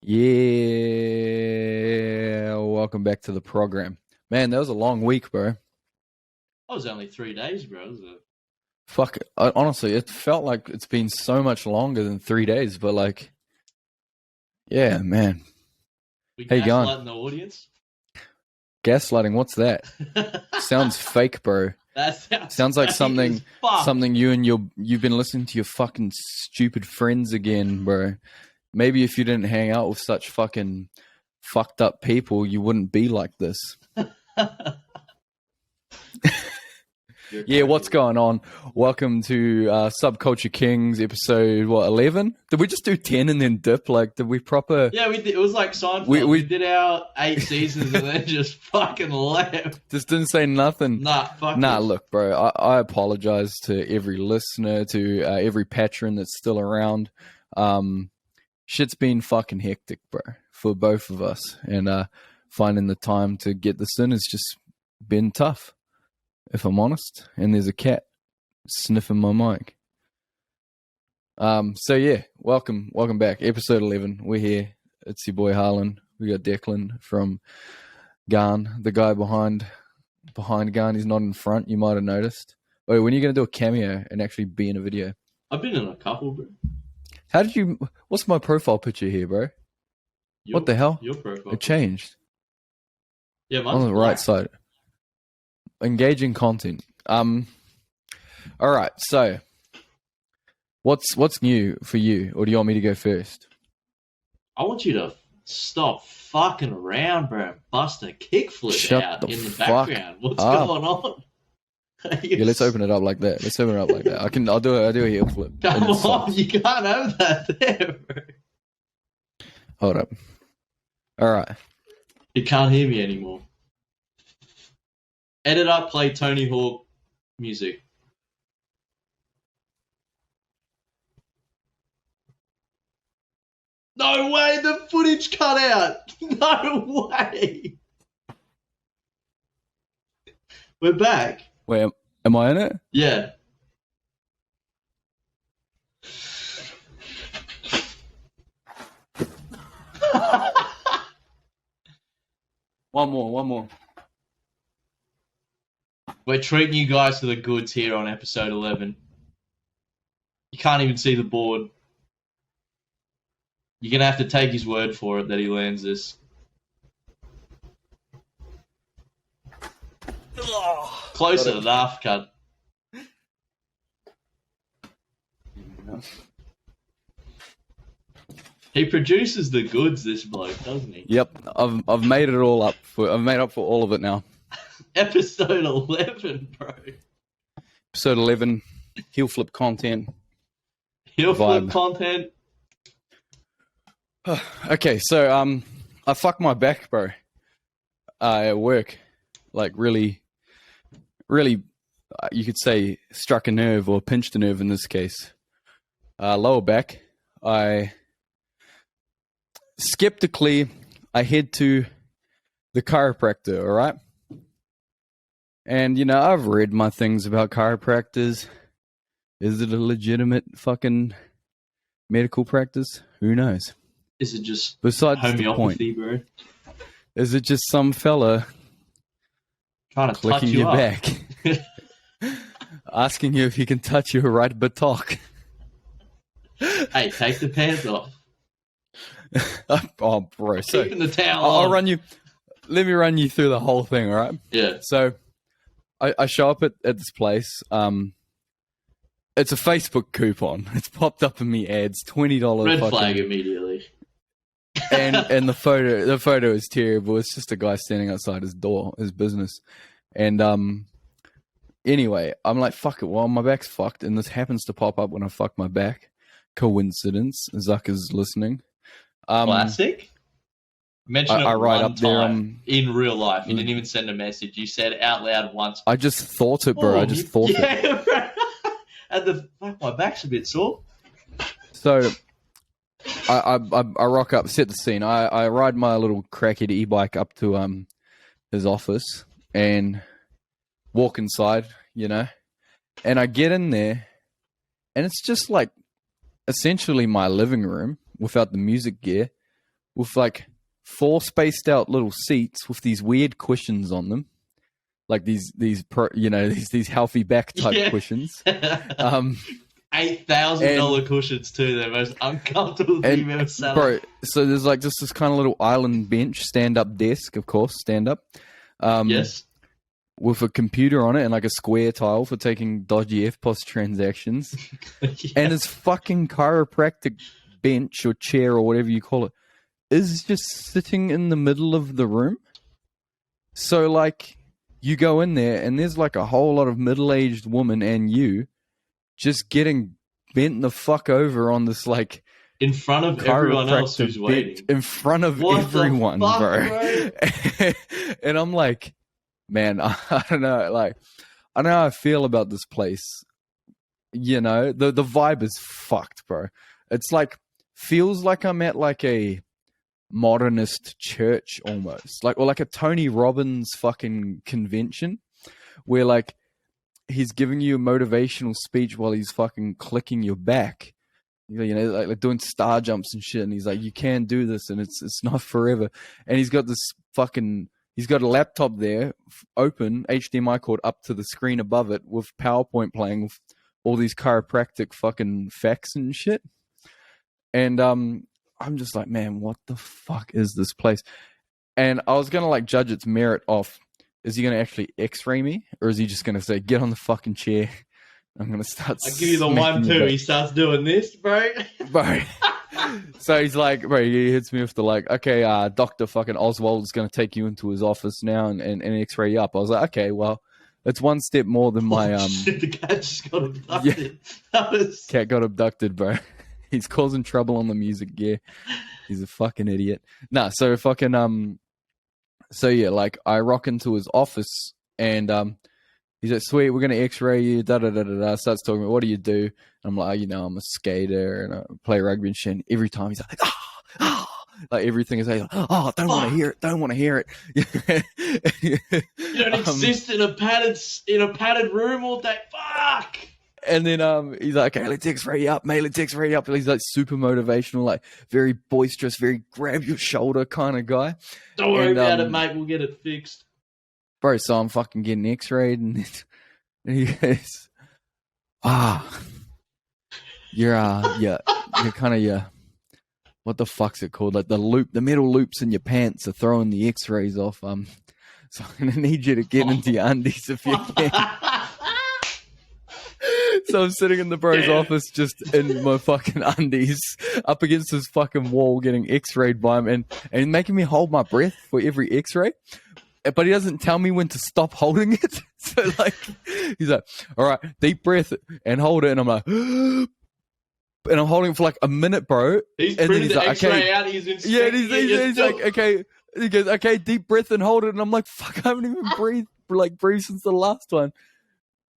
Yeah, welcome back to the program. Man, that was a long week, bro. That was only 3 days, bro. Fuck, honestly, it felt like it's been so much longer than 3 days, but like, yeah, man. We Hey, going? gaslighting the audience? Gaslighting, what's that? Sounds fake, bro. That Sounds like fake something as fuck. you've been listening to your fucking stupid friends again, bro. Maybe if you didn't hang out with such fucking fucked up people, you wouldn't be like this. Yeah, what's going on? Welcome to Subculture Kings episode 11? Did we just do 10 and then dip? Like, did we proper? Yeah, we did. It was like Seinfeld. We did our 8 seasons and then just fucking left. Just didn't say nothing. Nah, look, bro. I apologize to every listener, to every patron that's still around. Shit's been fucking hectic, bro, for both of us, and finding the time to get this in has just been tough, if I'm honest. And there's a cat sniffing my mic. So yeah, welcome back. Episode 11. We're here. It's your boy Harlan. We got Declan from Garn, the guy behind Garn. He's not in front. You might have noticed. Wait, when are you gonna do a cameo and actually be in a video? I've been in a couple, bro. How did you? What's my profile picture here, bro? What the hell? Your profile. It changed. Yeah, mine's on the black. right side. Engaging content. All right. So, what's new for you, or do you want me to go first? I want you to stop fucking around, bro. Bust a kickflip out in the background. What's going on? Yeah, let's open it up like that. I'll do a heel flip. Come on, you can't have that there, bro. Hold up. All right. You can't hear me anymore. Edit up, play Tony Hawk music. No way, the footage cut out. No way. We're back. Wait, am I in it? Yeah. One more. We're treating you guys to the goods here on episode 11. You can't even see the board. You're going to have to take his word for it that he lands this. Close enough, cunt. He produces the goods, this bloke, doesn't he? Yep, I've made it all up. I've made up for all of it now. Episode 11, bro. Episode 11, heel flip content. Heel flip content. Okay, so I fucked my back, bro. At work, like really, you could say struck a nerve or pinched a nerve in this case. Lower back. Skeptically, I head to the chiropractor, all right? And, you know, I've read my things about chiropractors. Is it a legitimate fucking medical practice? Who knows? Is it just besides homeopathy, bro? Is it just some fella trying to clicking touch you your up? back, asking you if he can touch your right buttock? Hey, take the pants off. Oh, bro. So keeping the towel I'll on. run you. Let me run you through the whole thing, all right? Yeah. So I show up at this place. It's a Facebook coupon. It's popped up in me ads. $20. Red flag immediately. and the photo is terrible. It's just a guy standing outside his door, his business. And anyway, I'm like, fuck it. Well, my back's fucked, and this happens to pop up when I fuck my back. Coincidence. Zucker's listening. Classic. Mention it I write one up there, time in real life. You didn't even send a message. You said it out loud once. I just thought it, bro. I just thought it. Bro. And my back's a bit sore. So I rock up, set the scene. I ride my little crackhead e-bike up to his office and walk inside, you know. And I get in there, and it's just like essentially my living room without the music gear, with like 4 spaced out little seats with these weird cushions on them, like these healthy back type cushions. $8,000 cushions too. They're most uncomfortable thing you've ever sat on. Bro, so there's like just this kind of little island bench, stand up desk, of course, stand up. Yes. With a computer on it and like a square tile for taking dodgy FPOS transactions. And his fucking chiropractic bench or chair or whatever you call it is just sitting in the middle of the room. So like you go in there and there's like a whole lot of middle-aged woman and you just getting bent the fuck over on this like in front of everyone else who's waiting. In front of everyone, bro. And I'm like, man, I don't know. Like, I don't know how I feel about this place. You know, the vibe is fucked, bro. It's like, feels like I'm at like a modernist church almost. Like, or like a Tony Robbins fucking convention where like he's giving you a motivational speech while he's fucking clicking your back. You know, like doing star jumps and shit. And he's like, you can do this and it's not forever. And he's got a laptop there, open, HDMI cord up to the screen above it with PowerPoint playing with all these chiropractic fucking facts and shit. And I'm just like, man, what the fuck is this place? And I was going to like judge its merit off, is he going to actually x-ray me? Or is he just going to say, get on the fucking chair? I'm going to start I'll give you the 1-2. He starts doing this, bro. Bro. So he's like, bro, he hits me with the like, okay, Dr. fucking Oswald is going to take you into his office now and x-ray you up. I was like, okay, well, it's one step more than my... Shit, the cat just got abducted. Yeah. Cat got abducted, bro. He's causing trouble on the music gear. He's a fucking idiot. Nah, so fucking... So yeah, like, I rock into his office and... He's like, sweet, we're going to x-ray you, da-da-da-da-da. Starts talking about, what do you do? And I'm like, I'm a skater and I play rugby and shit. And every time he's like, like everything is like, don't want to hear it, don't want to hear it. You don't exist in a padded room all day. Fuck! And then he's like, okay, let's x-ray you up, mate, let's x-ray you up. And he's like super motivational, like very boisterous, very grab your shoulder kind of guy. Don't worry about it, mate, we'll get it fixed. Bro, so I'm fucking getting x-rayed and he goes, you're kind of what the fuck's it called? Like the metal loops in your pants are throwing the x-rays off. So I'm going to need you to get into your undies if you can. So I'm sitting in the bro's office just in my fucking undies up against this fucking wall getting x-rayed by him and making me hold my breath for every x-ray. But he doesn't tell me when to stop holding it. So, like, he's like, all right, deep breath and hold it. And I'm like, and I'm holding it for like a minute, bro. He's and printed the x-ray out. He's he's like, okay. He goes, okay, deep breath and hold it. And I'm like, fuck, I haven't even breathed since the last one.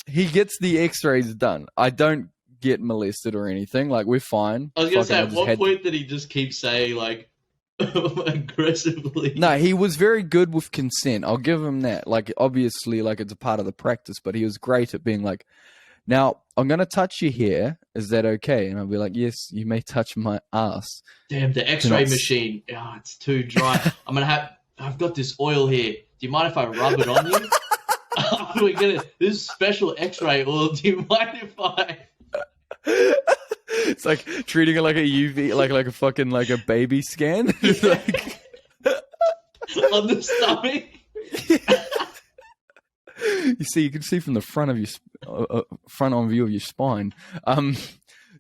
He gets the x-rays done. I don't get molested or anything. Like, we're fine. I was going to say, at what point did he just keep saying, like, aggressively? No, he was very good with consent. I'll give him that. Like, obviously, like, it's a part of the practice, but he was great at being like, now, I'm going to touch your hair. Is that okay? And I'll be like, yes, you may touch my ass. Damn, the x-ray machine. Oh, it's too dry. I've got this oil here. Do you mind if I rub it on you? We're gonna, this is special x-ray oil. Do you mind if I... It's like treating it like a UV, like a fucking like a baby scan. Like... on the stomach. You can see from the front of your front on view of your spine.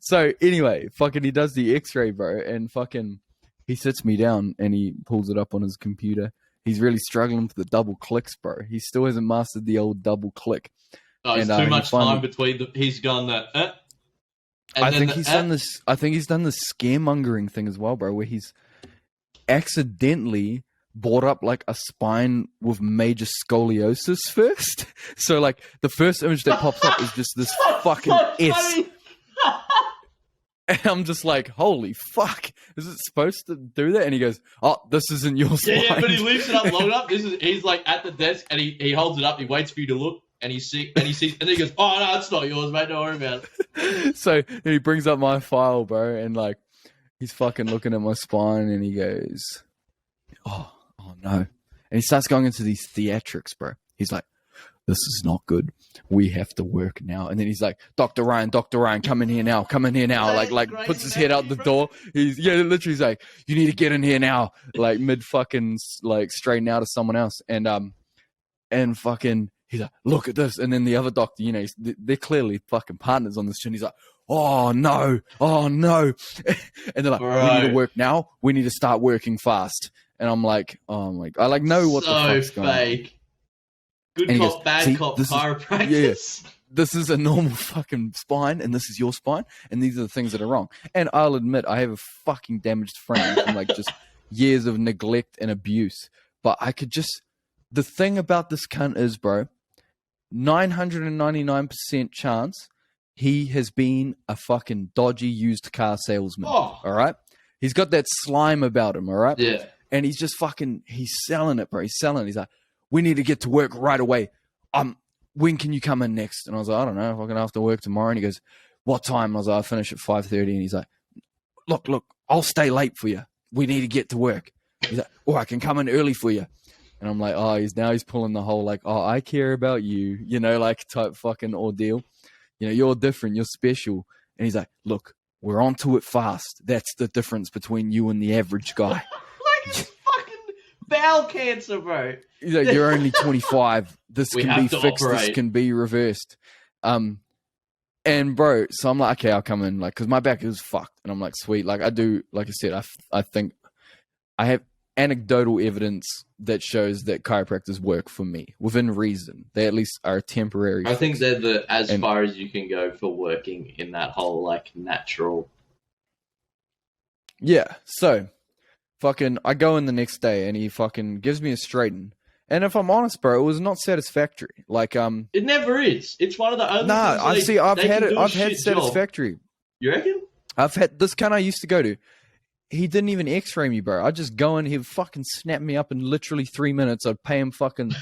So anyway, fucking he does the x-ray, bro, and fucking he sits me down and he pulls it up on his computer. He's really struggling with the double clicks, bro. He still hasn't mastered the old double click. Oh, it's too much time between he's gone that. I think he's done this scaremongering thing as well, bro, where he's accidentally brought up like a spine with major scoliosis first. So like the first image that pops up is just this fucking S. And I'm just like, holy fuck, is it supposed to do that? And he goes, oh, this isn't your spine. Yeah, but he leaves it up long enough. He's like at the desk and he holds it up, he waits for you to look. And he sees, and then he goes, "Oh no, it's not yours, mate. Don't worry about it." So he brings up my file, bro, and like he's fucking looking at my spine and he goes, oh no. And he starts going into these theatrics, bro. He's like, this is not good. We have to work now. And then he's like, Dr. Ryan, come in here now. Like puts his head out the door. Literally he's like, you need to get in here now. Like mid fucking like straighten out to someone else. And fucking, he's like, look at this. And then the other doctor, you know, they're clearly fucking partners on this shit. And he's like, oh no. And they're like, we need to work now. We need to start working fast. And I'm like, oh my God. I like know what the fuck's going on. So fake. Good and cop, bad cop, chiropractic. Yeah, this is a normal fucking spine, and this is your spine, and these are the things that are wrong. And I'll admit, I have a fucking damaged frame from like just years of neglect and abuse. But I could just, the thing about this cunt is, bro, 999% chance he has been a fucking dodgy used car salesman. Oh. All right? He's got that slime about him, all right? Yeah. And he's just fucking, he's selling it, bro. He's selling it. He's like, we need to get to work right away. When can you come in next? And I was like, I don't know. If I can after work tomorrow. And he goes, what time? I was like, I finish at 5:30. And he's like, look, I'll stay late for you. We need to get to work. He's like, I can come in early for you. And I'm like, he's pulling the whole like, I care about you, you know, like type fucking ordeal. You know, you're different. You're special. And he's like, look, we're onto it fast. That's the difference between you and the average guy. Like it's fucking bowel cancer, bro. He's like, you're only 25. This can be fixed. Operate. This can be reversed. And bro, so I'm like, okay, I'll come in, like, because my back is fucked, and I'm like, sweet, like I do, like I said, I think I have anecdotal evidence that shows that chiropractors work for me within reason. They at least are temporary. I think they're far as you can go for working in that whole like natural. Yeah, so fucking, I go in the next day, and he fucking gives me a straighten. And if I'm honest, bro, it was not satisfactory. Like, it never is. It's one of the only. I've had satisfactory. You reckon? I've had this kind I used to go to. He didn't even X-ray me, bro. I'd just go in, he'd fucking snap me up in literally 3 minutes. I'd pay him fucking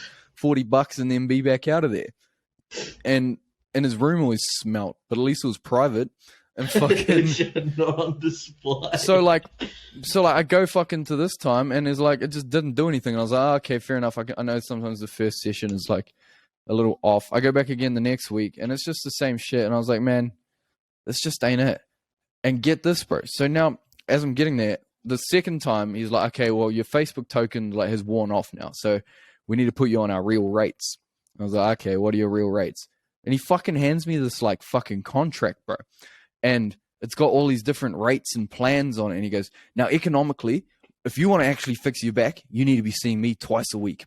$40 and then be back out of there. And his room always smelt, but at least it was private. And fucking not on display. So I go fucking to this time, and it's like it just didn't do anything. And I was like, okay, fair enough. I know sometimes the first session is like a little off. I go back again the next week, and it's just the same shit. And I was like, man, this just ain't it. And get this, bro. So now, as I'm getting there, the second time he's like, okay, well, your Facebook token like has worn off now, so we need to put you on our real rates. I was like, okay, what are your real rates? And he fucking hands me this like fucking contract, bro. And it's got all these different rates and plans on it. And he goes, now, economically, if you want to actually fix your back, you need to be seeing me twice a week.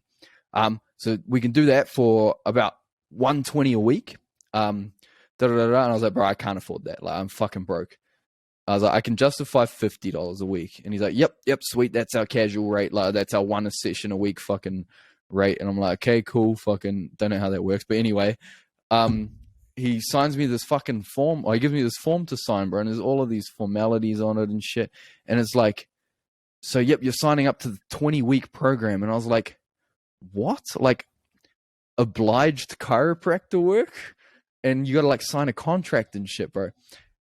So we can do that for about $120 a week. And I was like, bro, I can't afford that. Like, I'm fucking broke. I was like, I can justify $50 a week. And he's like, yep, sweet. That's our casual rate. Like, that's our one session a week fucking rate. And I'm like, okay, cool. Fucking don't know how that works. But anyway, he signs me this fucking form, or he gives me this form to sign, bro, and there's all of these formalities on it and shit. And it's like, so, yep, you're signing up to the 20-week program. And I was like, what? Like, obliged chiropractor work? And you got to, like, sign a contract and shit, bro.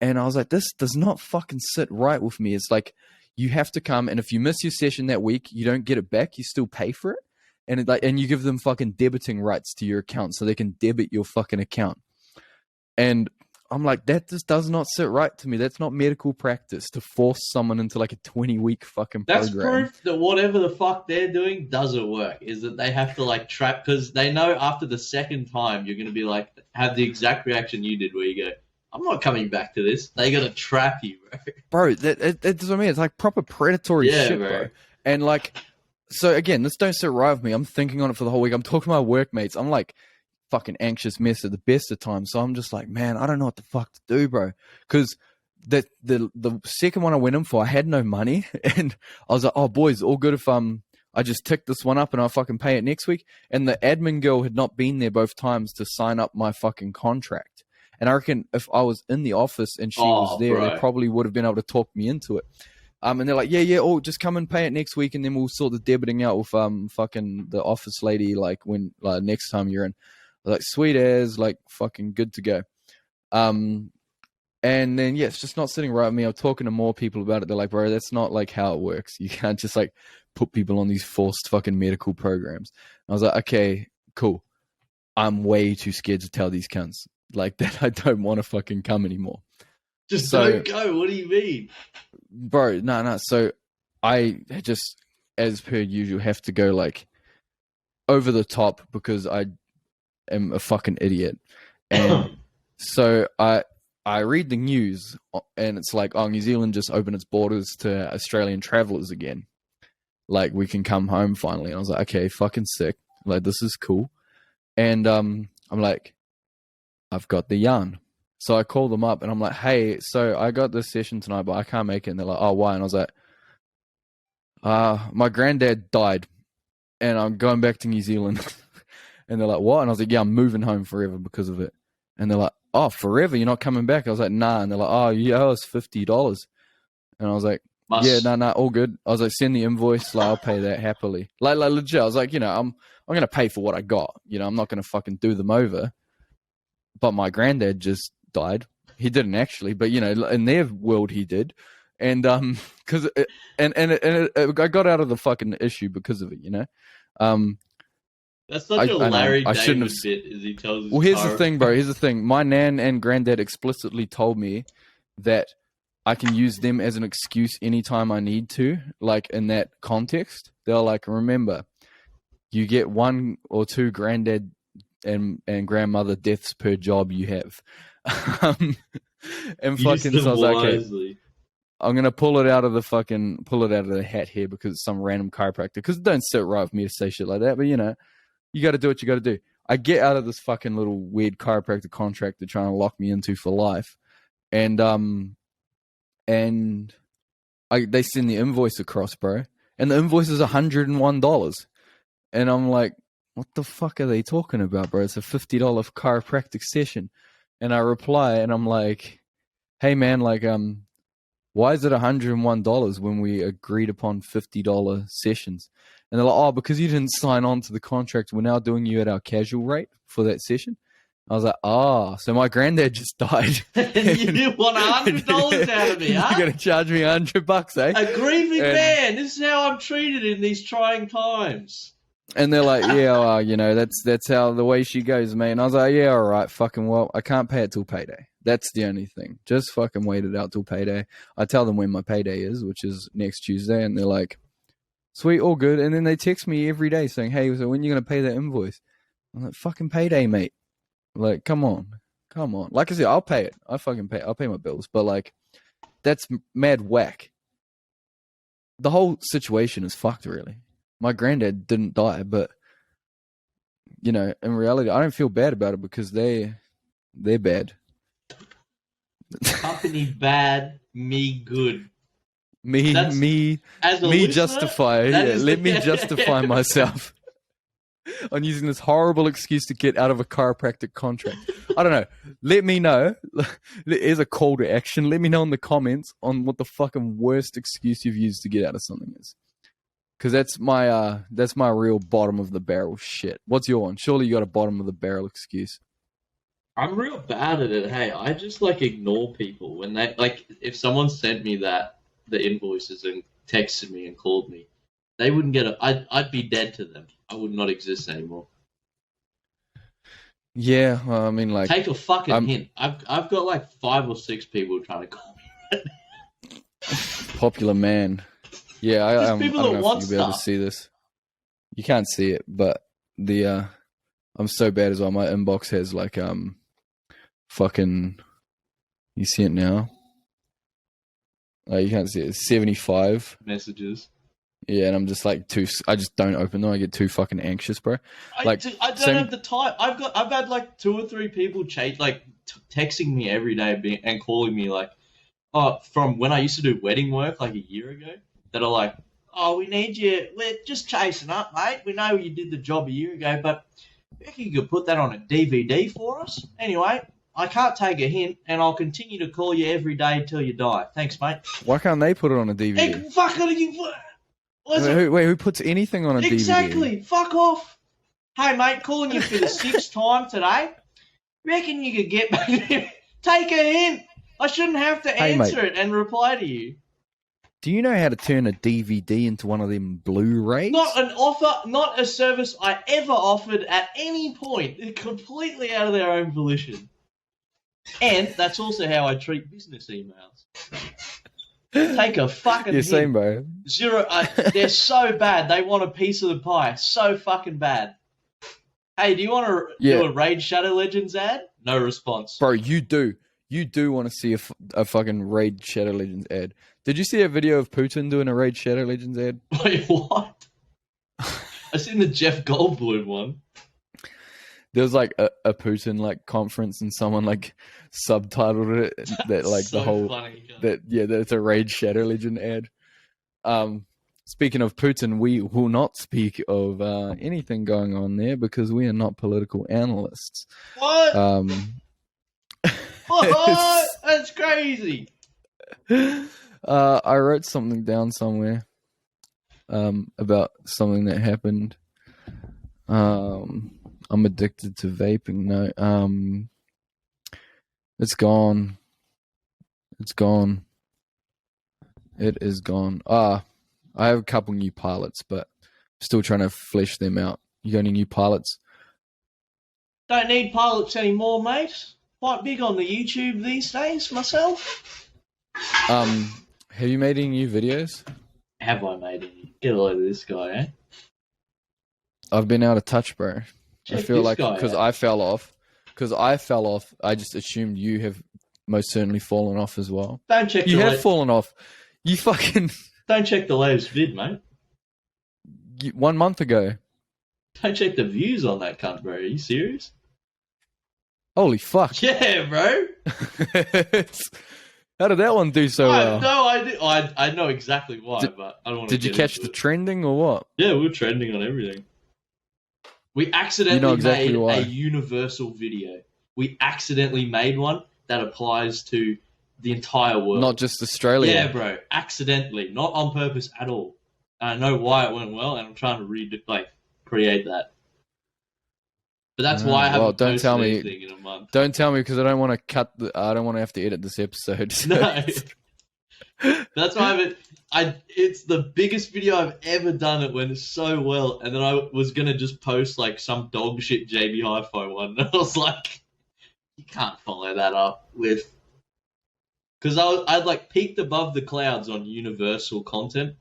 And I was like, this does not fucking sit right with me. It's like, you have to come, and if you miss your session that week, you don't get it back. You still pay for it. And you give them fucking debiting rights to your account so they can debit your fucking account. And I'm like, that just does not sit right to me. That's not medical practice to force someone into like a 20-week fucking program. That's proof that whatever the fuck they're doing doesn't work. Is that they have to like trap, because they know after the second time you're going to be like, have the exact reaction you did where you go, I'm not coming back to this. They got to trap you, bro. Bro, that's what I mean. It's like proper predatory shit, bro. And like, so again, this don't sit right with me. I'm thinking on it for the whole week. I'm talking to my workmates. I'm like, fucking anxious mess at the best of times. So I'm just like, man, I don't know what the fuck to do, bro. Because the second one I went in for, I had no money, and I was like, oh boys, all good if I just tick this one up and I'll fucking pay it next week. And the admin girl had not been there both times to sign up my fucking contract. And I reckon if I was in the office and she was there, they probably would have been able to talk me into it. And they're like, yeah, just come and pay it next week, and then we'll sort the debiting out with fucking the office lady like when next time you're in. Like, sweet as, like, fucking good to go. And And then, yeah, it's just not sitting right with me. I'm talking to more people about it. They're like, bro, that's not like how it works. You can't just like put people on these forced fucking medical programs. I was like, okay, cool. I'm way too scared to tell these cunts like that. I don't want to fucking come anymore. Just don't go. What do you mean? Bro, no. So I just, as per usual, have to go like over the top because I am a fucking idiot. And so I read the news and it's like, oh, New Zealand just opened its borders to Australian travelers again. Like, we can come home finally. And I was like, okay, fucking sick. Like, this is cool. And I'm like, I've got the yarn. So I called them up and I'm like, hey, so I got this session tonight, but I can't make it. And they're like, oh, why? And I was like, my granddad died and I'm going back to New Zealand. And they're like, what? And I was like, yeah, I'm moving home forever because of it. And they're like, oh, forever? You're not coming back? I was like, nah. And they're like, oh, you owe us $50. And I was like, yeah, no, all good. I was like, send the invoice. Like, I'll pay that happily. Like legit. I was like, I'm going to pay for what I got. I'm not going to fucking do them over. But my granddad just died. He didn't actually, but in their world he did. And because I got out of the fucking issue because of it. That's such a Larry David bit, as he tells his Well, here's the thing, bro. Here's the thing. My nan and granddad explicitly told me that I can use them as an excuse anytime I need to, like in that context. They're like, remember, you get 1 or 2 granddad and grandmother deaths per job you have. And fucking, so I was like, okay, I'm going to pull it out of the hat here because it's some random chiropractor. Because it don't sit right with me to say shit like that, but you got to do what you got to do. I get out of this fucking little weird chiropractor contract they're trying to lock me into for life. And they send the invoice across, bro. And the invoice is $101. And I'm like, what the fuck are they talking about, bro? It's a $50 chiropractic session. And I reply and I'm like, hey man, like, why is it $101 when we agreed upon $50 sessions? And they're like, oh, because you didn't sign on to the contract, we're now doing you at our casual rate for that session. I was like, so my granddad just died. And you want $100 out of me, huh? You're going to charge me $100, eh? A grieving man. This is how I'm treated in these trying times. And they're like, yeah, well, that's how the way she goes, mate. And I was like, yeah, all right, fucking well, I can't pay it till payday. That's the only thing. Just fucking wait it out till payday. I tell them when my payday is, which is next Tuesday, and they're like, sweet, all good. And then they text me every day saying, hey, so when are you going to pay that invoice? I'm like, fucking payday, mate. Like, come on. Like I said, I'll pay it. I'll pay my bills. But, like, that's mad whack. The whole situation is fucked, really. My granddad didn't die, but, in reality, I don't feel bad about it because they're bad. Company bad, me good. Me justify. Yeah, let me justify myself on using this horrible excuse to get out of a chiropractic contract. I don't know. Let me know. Here's a call to action. Let me know in the comments on what the fucking worst excuse you've used to get out of something is. Because that's my real bottom of the barrel shit. What's your one? Surely you got a bottom of the barrel excuse. I'm real bad at it. Hey, I just ignore people when they if someone sent me the invoices and texted me and called me, they wouldn't get it. I'd be dead to them. I would not exist anymore. Yeah, well, I mean, like, take a fucking hint. I've got 5 or 6 people trying to call me. Popular man. Yeah, I don't know if you'll be able to stuff. see this. You can't see it, but I'm so bad as well. My inbox has fucking. You see it now? You can't see it. It's 75 messages. Yeah, and I'm just I just don't open them. I get too fucking anxious, bro. I don't have the time. I've had 2 or 3 people texting me every day and calling me from when I used to do wedding work a year ago. That are like, oh, we need you. We're just chasing up, mate. We know you did the job a year ago, but I reckon you could put that on a DVD for us. Anyway, I can't take a hint, and I'll continue to call you every day until you die. Thanks, mate. Why can't they put it on a DVD? Who puts anything on a DVD? Exactly. Fuck off. Hey, mate, calling you for the 6th time today. Reckon you could get back there? Take a hint. I shouldn't have to Hey, answer mate. it and reply to you. Do you know how to turn a DVD into one of them Blu-rays? Not an offer, not a service I ever offered at any point. They're completely out of their own volition. And that's also how I treat business emails. Take a fucking Yeah, hint. same, bro. Zero. They're so bad. They want a piece of the pie. So fucking bad. Hey, do you want to do a Raid Shadow Legends ad? No response. Bro, you do. You do want to see a fucking Raid Shadow Legends ad. Did you see a video of Putin doing a Raid Shadow Legends ad? Wait, what? I seen the Jeff Goldblum one. There was like a Putin like conference and someone like subtitled it that like so the whole funny, that it's a Raid Shadow Legend ad. Speaking of Putin, we will not speak of anything going on there because we are not political analysts. What? What? That's crazy. I wrote something down somewhere about something that happened. I'm addicted to vaping. No, it's gone. It's gone. It is gone. I have a couple new pilots, but still trying to flesh them out. You got any new pilots? Don't need pilots anymore, mate. Quite big on the YouTube these days, myself. Have you made any new videos? Have I made any? Get a load of this guy, eh? I've been out of touch, bro. Check I feel this like guy because out. I fell off. I just assumed you have most certainly fallen off as well. Don't check You the have fallen off. You fucking Don't check the latest vid, mate. 1 month ago. Don't check the views on that cunt, bro. Are you serious? Holy fuck! Yeah, bro. How did that one do so I well? have no idea. I know exactly why, but I don't want to. Did you catch the trending or what? Yeah, we were trending on everything. We accidentally made a universal video. We accidentally made one that applies to the entire world. Not just Australia. Yeah, bro. Accidentally. Not on purpose at all. I know why it went well, and I'm trying to create that. But that's why I haven't posted anything in a month. Don't tell me because I don't want to I don't want to have to edit this episode. So. No. That's why I haven't. It's the biggest video I've ever done. It went so well, and then I was gonna just post like some dog shit JB Hi-Fi one, and I was like, you can't follow that up with, because I'd like peaked above the clouds on Universal content,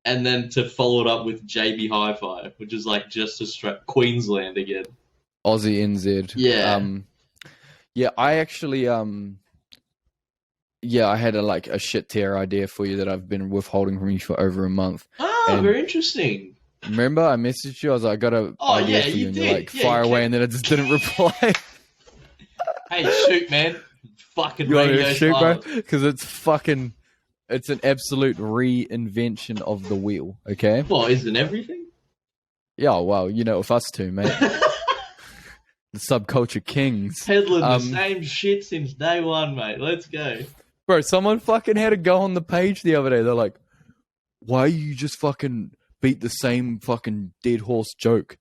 and then to follow it up with JB Hi-Fi, which is like just Queensland again. Aussie NZ. Yeah. Yeah, I actually I had a shit tier idea for you that I've been withholding from you for over a month. Ah, very interesting. Remember, I messaged you. I was like, I got an idea for you, and you're like, fire away, and then I just didn't reply. Hey, shoot, man! Fucking you want radio to shoot, silence. bro? Because it's an absolute reinvention of the wheel. Okay. Well, isn't everything? Yeah, well, you know, with us two, mate. The Subculture Kings. Peddling the same shit since day one, mate. Let's go. Bro, someone fucking had to go on the page the other day. They're like, why you just fucking beat the same fucking dead horse joke?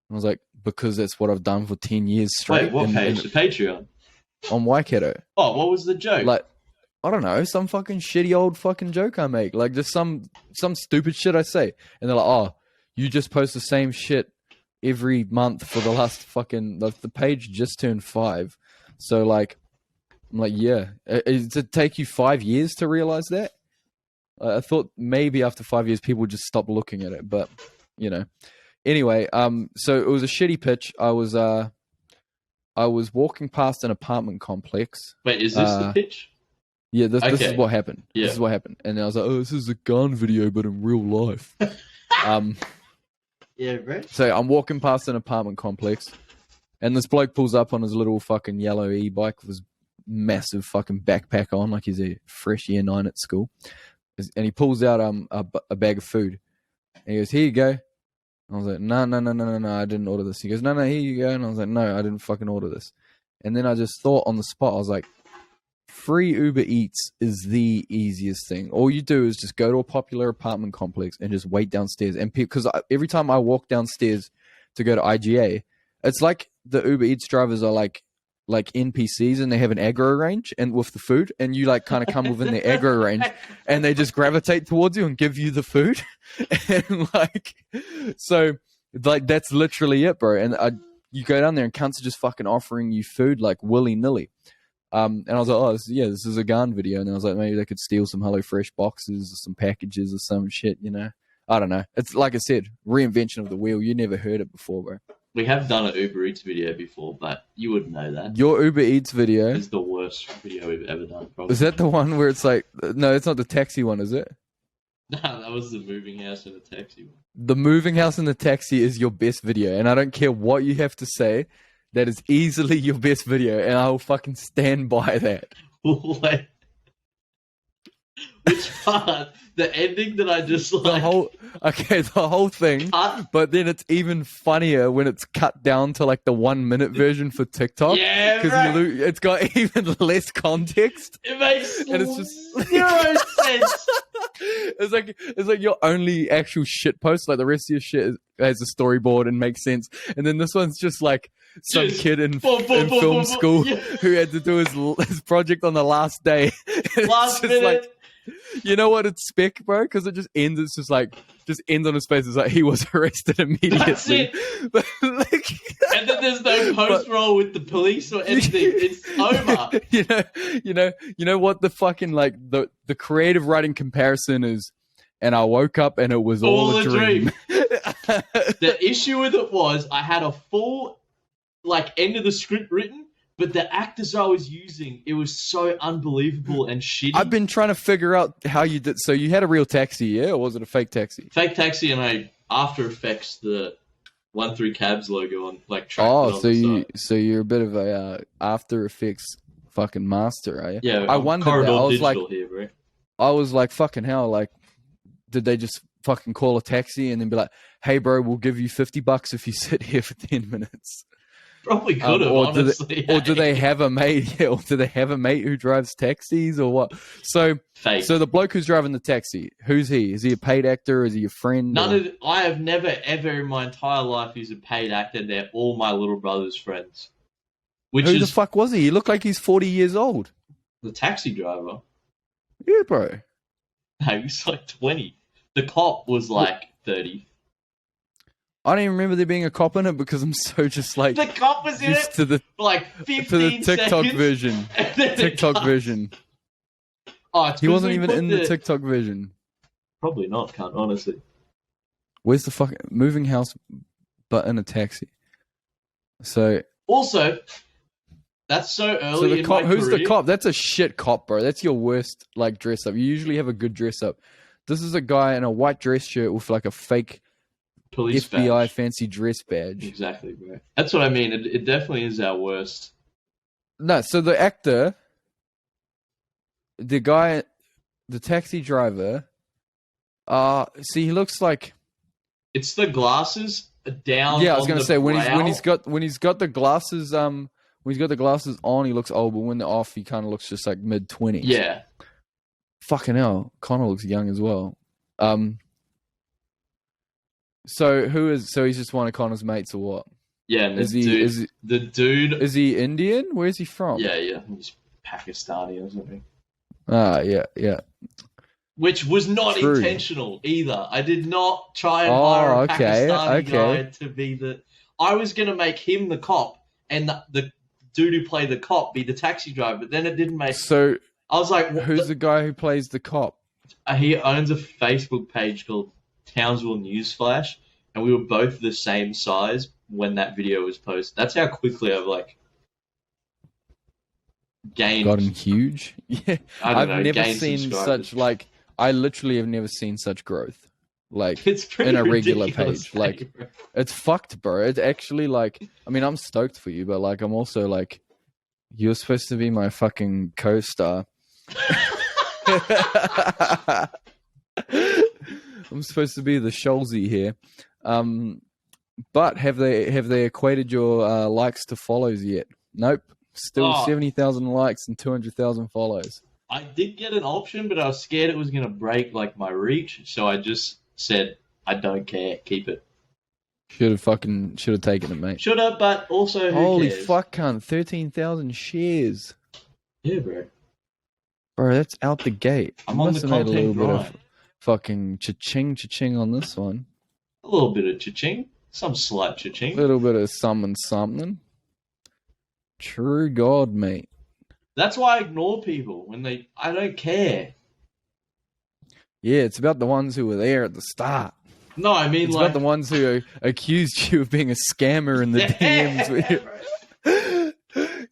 And I was like, because that's what I've done for 10 years straight. Wait, what page? The Patreon? On Waikato. Oh, what was the joke? Like, I don't know, some fucking shitty old fucking joke I make. Like, just some stupid shit I say. And they're like, oh, you just post the same shit every month for the last fucking... The page just turned 5. So, like... I'm like, yeah. Does it take you 5 years to realize that? I thought maybe after 5 years people would just stop looking at it, but you know. Anyway, so it was a shitty pitch. I was walking past an apartment complex. Wait, is this the pitch? Yeah, this is what happened. Yeah. This is what happened, and I was like, oh, this is a gun video, but in real life. Yeah, bro. So I'm walking past an apartment complex, and this bloke pulls up on his little fucking yellow e-bike with his massive fucking backpack on, like he's a fresh year 9 at school, and he pulls out a bag of food, and he goes, here you go. I was like, no, I didn't order this. He goes, no, here you go. And I was like, no, I didn't fucking order this. And then I just thought on the spot, I was like, free Uber Eats is the easiest thing. All you do is just go to a popular apartment complex and just wait downstairs. And because every time I walk downstairs to go to IGA, it's like the Uber Eats drivers are like like NPCs and they have an aggro range and with the food, and you like kind of come within the aggro range, and they just gravitate towards you and give you the food, and like so like that's literally it, bro. And you go down there and cunts are just fucking offering you food like willy nilly. And I was like, oh, this is a gun video. And I was like, maybe they could steal some HelloFresh boxes or some packages or some shit, you know? I don't know. It's like I said, reinvention of the wheel. You never heard it before, bro. We have done an Uber Eats video before, but you wouldn't know that. Your Uber Eats video is the worst video we've ever done. Probably. Is that the one where it's like, no, it's not the taxi one, is it? No, that was the moving house and the taxi one. The moving house and the taxi is your best video. And I don't care what you have to say. That is easily your best video, and I will fucking stand by that. Wait. Which part? The ending that I just like... The whole thing, cut? But then it's even funnier when it's cut down to like the 1 minute version for TikTok. Yeah, because it's got even less context. It makes and it's just zero sense. It's like your only actual shit post. Like the rest of your shit has a storyboard and makes sense. And then this one's just like some kid in film school who had to do his project on the last day. Last minute. Like, you know what it's spec, bro? Because it just ends. It's just like ends on his face. It's like he was arrested immediately. That's it. But, like, and then there's no post roll with the police or anything. It's over. You know what the fucking like the creative writing comparison is. And I woke up and it was all a dream. The issue with it was I had a full like end of the script written. But the actors I was using, it was so unbelievable and shitty. I've been trying to figure out how you did. So you had a real taxi, yeah? Or was it a fake taxi? Fake taxi, and I After Effects the 1-3 cabs logo on like track. Oh, so you're a bit of a After Effects fucking master, are you? Yeah, I wondered that. I was like, fucking hell, like, did they just fucking call a taxi and then be like, hey, bro, we'll give you $50 if you sit here for 10 minutes? Probably could have, honestly. Or do they have a mate? Or do they have a mate who drives taxis, or what? So, Fake. So the bloke who's driving the taxi, who's he? Is he a paid actor? Is he a friend? I have never ever in my entire life used a paid actor. They're all my little brother's friends. Who the fuck was he? He looked like he's 40 years old. The taxi driver. Yeah, bro. No, he's like 20. The cop was like 30. I don't even remember there being a cop in it because I'm so just like the cop was in it to the like 15 to the TikTok seconds, version. TikTok version. Oh, he wasn't even in the TikTok version. Probably not, cunt, honestly. Where's the fucking moving house but in a taxi? So also, that's so early. So the in cop, my who's career. the cop? That's a shit cop, bro. That's your worst like dress up. You usually have a good dress up. This is a guy in a white dress shirt with like a fake police FBI badge. Fancy dress badge. Exactly, bro. That's what I mean. It definitely is our worst. No, so the actor, the guy, the taxi driver, see, he looks like it's the glasses down. Yeah, I was going gonna say when he's got the glasses when he's got the glasses on, he looks old, but when they're off, he kind of looks just like mid-20s. Yeah. Fucking hell, Connor looks young as well. So he's just one of Connor's mates or what? Yeah, and the dude is he Indian? Where's he from? Yeah, he's Pakistani or something. Yeah. Which was not intentional either. I did not try and hire a Pakistani guy to be the. I was gonna make him the cop and the dude who played the cop be the taxi driver, but then it didn't make. So I was like, who's the guy who plays the cop? He owns a Facebook page called Townsville Newsflash, and we were both the same size when that video was posted. That's how quickly I've gained. Gotten huge. Yeah, I've never seen subscribers. such I literally have never seen such growth. It's in a regular ridiculous, page. It's fucked, bro. It's actually I mean, I'm stoked for you, but I'm also you're supposed to be my fucking co-star. I'm supposed to be the Scholzy here. But have they equated your likes to follows yet? Nope. Still 70,000 likes and 200,000 follows. I did get an option, but I was scared it was going to break my reach, so I just said, I don't care, keep it. Should have taken it, mate. Should have, but also who Holy cares? fuck, cunt! 13,000 shares, Yeah, bro. bro. That's out the gate. I'm You on must the have made a little content bit grind. of fucking cha-ching on this one. A little bit of cha-ching. Some slight A cha-ching. little bit of something. True God, mate. That's why I ignore people when I don't care. Yeah, it's about the ones who were there at the start. No, I mean It's like about the ones who accused you of being a scammer in the DMs.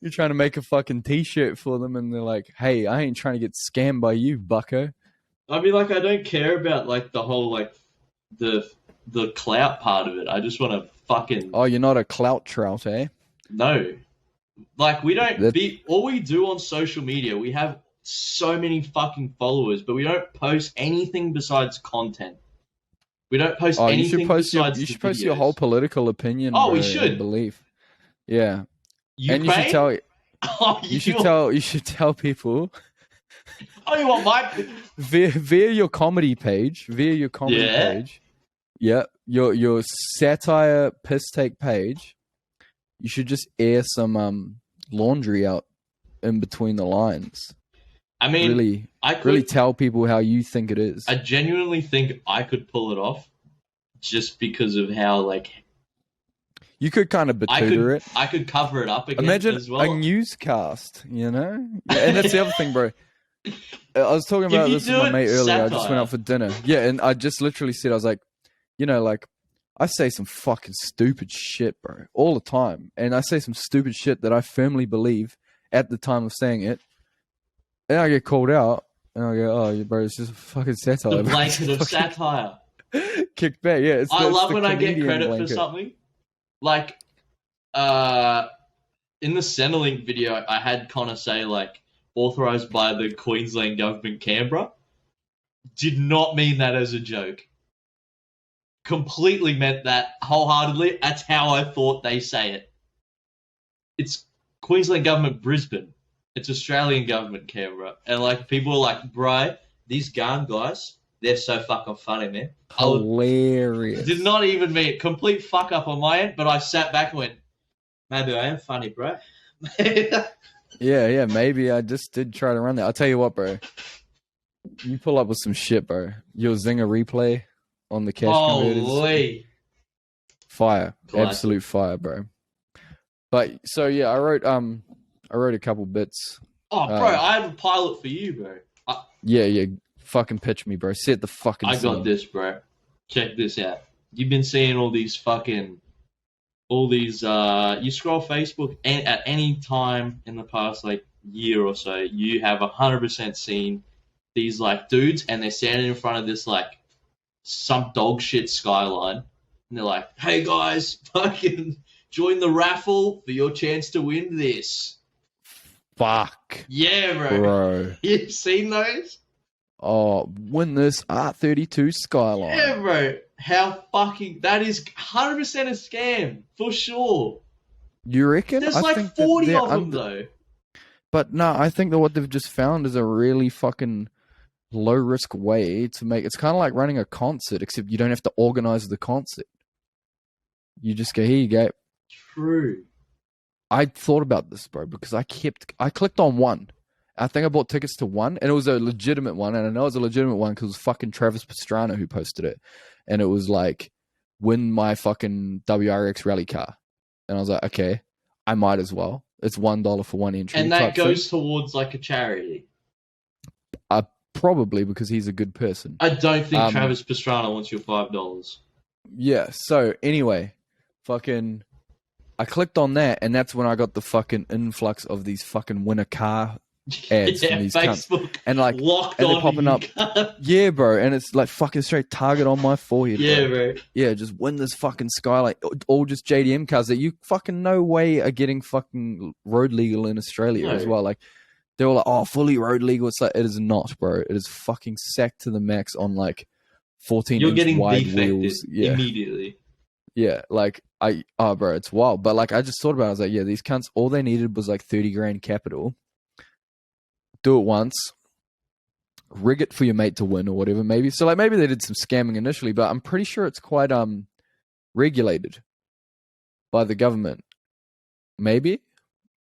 You're trying to make a fucking t-shirt for them, and they're like, "Hey, I ain't trying to get scammed by you, bucko." I mean, like, I don't care about like the whole like the clout part of it. I just want to fucking Oh, you're not a clout trout, eh? no. Like, we don't That- be all we do on social media. We have so many fucking followers, but we don't post anything besides content. We don't post Oh, you anything should post besides you should the post your videos. whole political opinion. Oh, we bro, should. and belief. Yeah, Ukraine? and you should tell Oh, you should tell people Oh, you want my? via your comedy page, Yeah. page. Yeah, your satire piss take page. You should just air some laundry out in between the lines. I mean, Really, I could really tell people how you think it is. I genuinely think I could pull it off, just because of how like You could kind of batutor it. I could cover it up again Imagine as well. a newscast, you know? Yeah, and that's the other thing, bro. I was talking about you this with do my it mate earlier. I just satire. went out for dinner. Yeah, and I just literally said, I was like, you know, like, I say some fucking stupid shit, bro, all the time. And I say some stupid shit that I firmly believe at the time of saying it. And I get called out. And I go, oh, bro, it's just fucking satire. The blanket of satire. Kick back, yeah. It's I it's love the when I get comedian credit blanket. for something. Like, in the Centrelink video, I had Connor say, like, authorised by the Queensland government, Canberra. Did not mean that as a joke. Completely meant that wholeheartedly. That's how I thought they say it. It's Queensland government, Brisbane. It's Australian government, Canberra. And, like, people are like, bro, these gun guys, they're so fucking funny, man. Hilarious. Did not even mean it. Complete fuck up on my end, but I sat back and went, maybe I am funny, bro. Yeah, maybe I just did try to run that. I'll tell you what, bro. You pull up with some shit, bro. Your Zinger replay on the cash converters. Holy. Fire. Classic. Absolute fire, bro. But so yeah, I wrote a couple bits. Oh, bro, I have a pilot for you, bro. Yeah. Fucking pitch me, bro. Set the fucking I scene. got this, bro. Check this out. You've been seeing you scroll Facebook, and at any time in the past, like, year or so, you have 100% seen these, like, dudes, and they're standing in front of this, like, some dog shit skyline, and they're like, hey, guys, fucking join the raffle for your chance to win this. Fuck. Yeah, Bro. You've seen those? Oh, win this R32 Skyline. Yeah, bro. How fucking... That is 100% a scam, for sure. You reckon? There's I like think that 40 they're of them, though. But no, I think that what they've just found is a really fucking low risk way to make it's kind of like running a concert, except you don't have to organize the concert. You just go, here you go. True. I thought about this, bro, because I clicked on one. I think I bought tickets to one, and it was a legitimate one, and I know it was a legitimate one because it was fucking Travis Pastrana who posted it, and it was like, win my fucking WRX rally car, and I was like, okay, I might as well. It's $1 for one entry, And that type goes thing. towards, like, a charity. Probably because he's a good person. I don't think Travis Pastrana wants your $5. Yeah. So anyway, fucking, I clicked on that, and that's when I got the fucking influx of these fucking winner car ads from these cunts. Facebook And like, locked and they're on popping up. Yeah, bro, and it's like fucking straight target on my forehead. Yeah, bro. bro. Yeah, just win this fucking Skyline. All just JDM cars that you fucking no way are getting fucking road legal in Australia as well. Like, they were like, oh, fully road legal. It's like, it is not, bro. It is fucking sacked to the max on like 14 You're inch getting wide defected wheels. Yeah. immediately. Yeah, like bro, it's wild. But like, I just thought about it. I was like, yeah, these cunts, all they needed was like 30 grand capital. Do it once, rig it for your mate to win or whatever, maybe. So like, maybe they did some scamming initially, but I'm pretty sure it's quite regulated by the government. Maybe,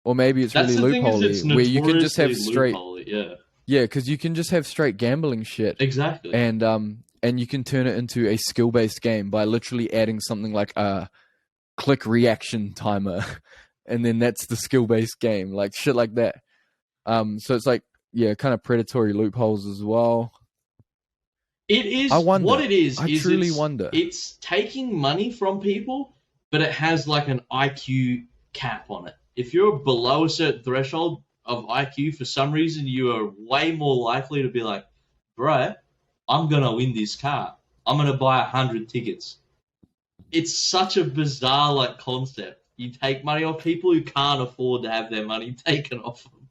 or maybe it's That's really the thing, is it's loopholey, where you can just have notoriously straight. loopholey, Yeah, because you can just have straight gambling shit, exactly. and you can turn it into a skill-based game by literally adding something like a click reaction timer, and then that's the skill-based game, like shit like that. So it's like, yeah, kind of predatory loopholes as well. It is. I wonder. What it is I is truly wonder. It's taking money from people, but it has like an IQ cap on it. If you're below a certain threshold of IQ, for some reason, you are way more likely to be like, bro, I'm going to win this car. I'm going to buy 100 tickets. It's such a bizarre like concept. You take money off people who can't afford to have their money taken off them.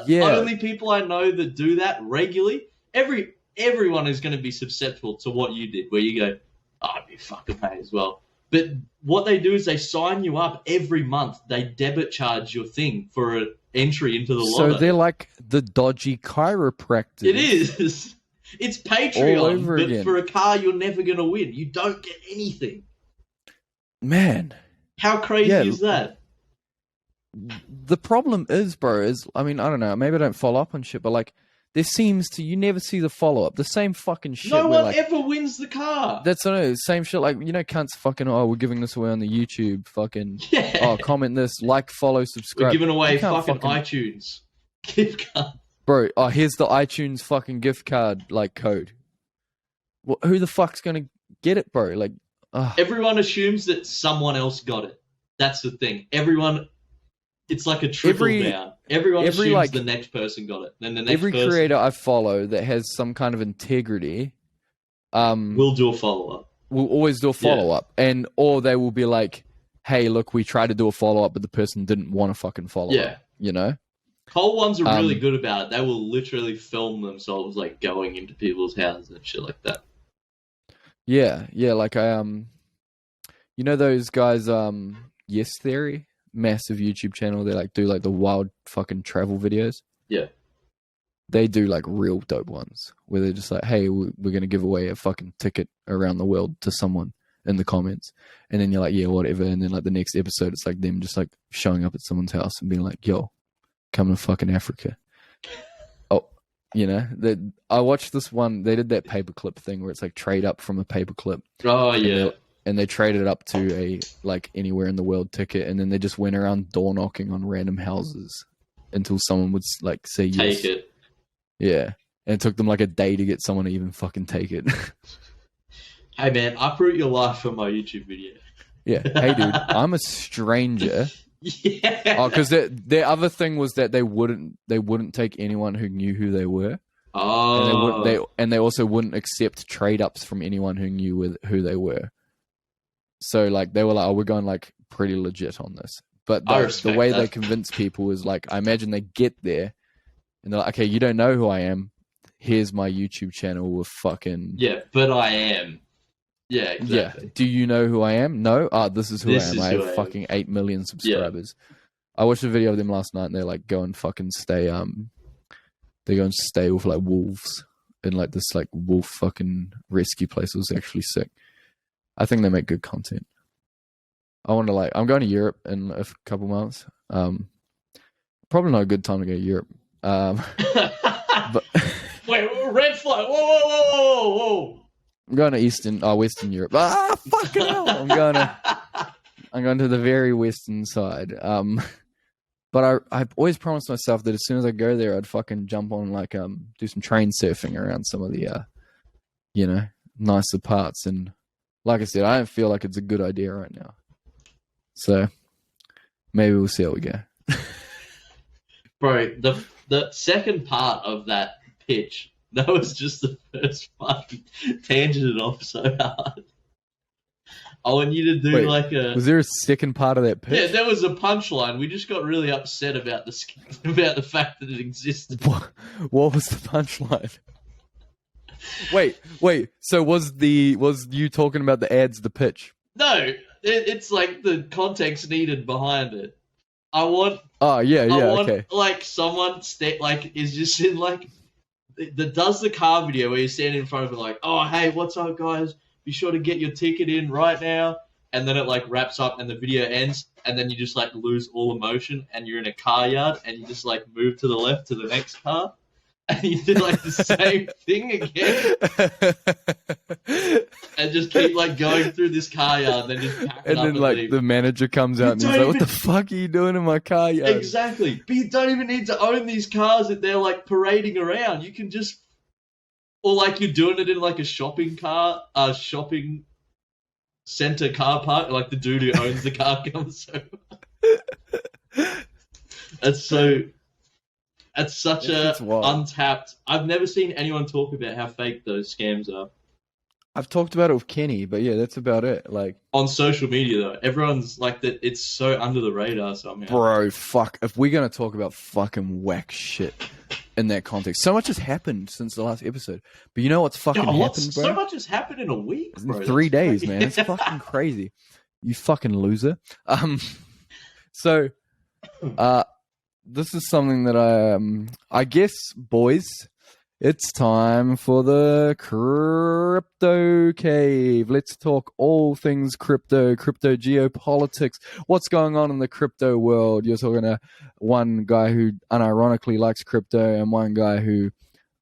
The only people I know that do that regularly, everyone is going to be susceptible to what you did, where you go, oh, I'd be fucking mate as well. But what they do is they sign you up every month. They debit charge your thing for an entry into the lotto. So they're like the dodgy chiropractors. It is. It's Patreon, all over but again. for a car you're never going to win. You don't get anything. Man. How crazy is that? The problem is, bro, I don't know, maybe I don't follow up on shit, but like, there seems to, you never see the follow-up. The same fucking shit. No one ever wins the car. That's, I know, same shit. Like, cunts fucking, oh, we're giving this away on the YouTube. Fucking, oh, comment this, like, follow, subscribe. We're giving away fucking iTunes gift card. Bro, oh, here's the iTunes fucking gift card, like, code. Well, who the fuck's gonna get it, bro? Like, everyone assumes that someone else got it. That's the thing. It's like a trickle down. Everyone assumes like, the next person got it. Then the next creator I follow that has some kind of integrity will do a follow-up. Will always do a follow-up. And or they will be like, hey, look, we tried to do a follow-up, but the person didn't want to fucking follow up. You know? Whole ones are really good about it. They will literally film themselves like going into people's houses and shit like that. Yeah, like those guys, Yes Theory? Massive YouTube channel. They like do like the wild fucking travel videos. Yeah. They do like real dope ones where they're just like, hey, we're going to give away a fucking ticket around the world to someone in the comments. And then you're like, yeah, whatever. And then like the next episode, it's like them just like showing up at someone's house and being like, yo, come to fucking Africa. Oh, I watched this one. They did that paperclip thing where it's like trade up from a paperclip. Oh, yeah. And they traded up to a like anywhere in the world ticket, and then they just went around door knocking on random houses until someone would like say yes. Take it. Yeah, and it took them like a day to get someone to even fucking take it. Hey man, uproot your life on my YouTube video. Yeah. Hey dude, I'm a stranger. Yeah. Oh, because their other thing was that they wouldn't take anyone who knew who they were. Oh. And they also wouldn't accept trade ups from anyone who knew who they were. So, like, they were like, oh, we're going, like, pretty legit on this. But the way they convince people is, like, I imagine they get there, and they're like, okay, you don't know who I am. Here's my YouTube channel with fucking... Yeah, but I am. Yeah, exactly. Yeah. Do you know who I am? No? This is who I am. I have fucking 8 million subscribers. Yeah. I watched a video of them last night, and they're, like, go and fucking stay, they go and stay with, like, wolves in, like, this, like, wolf fucking rescue place. It was actually sick. I think they make good content. I want to I'm going to Europe in a couple months. Probably not a good time to go to Europe. But wait, red flag! Whoa! I'm going to Western Europe. Fucking hell! I'm going to the very western side. But I always promised myself that as soon as I go there, I'd fucking jump on do some train surfing around some of the nicer parts. And like I said, I don't feel like it's a good idea right now. So maybe we'll see how we go. Bro, the second part of that pitch, that was just the first fucking tangented off so hard. I want you to do Was there a second part of that pitch? Yeah, there was a punchline. We just got really upset about the fact that it existed. What was the punchline? Wait. So was you talking about the ads the pitch? No, it's like the context needed behind it. I want. Oh yeah, okay. Like someone is just in that does the car video where you're standing in front of it like, oh hey, what's up guys? be sure to get your ticket in right now. And then it like wraps up and the video ends, and then you just like lose all emotion, and you're in a car yard, and you just like move to the left to the next car, and you do like the same thing again, and just keep like going through this car yard, and then just pack it And up then and like leave. the manager comes out and he's don't like, "What even- the fuck are you doing in my car yard?" Exactly. But you don't even need to own these cars that they're like parading around. You can just, or like you're doing it in like a shopping center car park, like the dude who owns the car comes over. That's such It's a wild. untapped. I've never seen anyone talk about how fake those scams are. I've talked about it with Kenny, but yeah, that's about it. Like, On social media though, everyone's like that. It's so under the radar somehow. bro, fuck. If we're gonna talk about fucking whack shit in that context, so much has happened since the last episode. But you know what's fucking happened, bro? So much has happened in a week, In bro. 3 That's days, crazy. man. It's fucking crazy. You fucking loser. So, this is something that I guess, boys, it's time for the crypto cave. Let's talk all things crypto geopolitics. What's going on in the crypto world? You're talking to one guy who unironically likes crypto and one guy who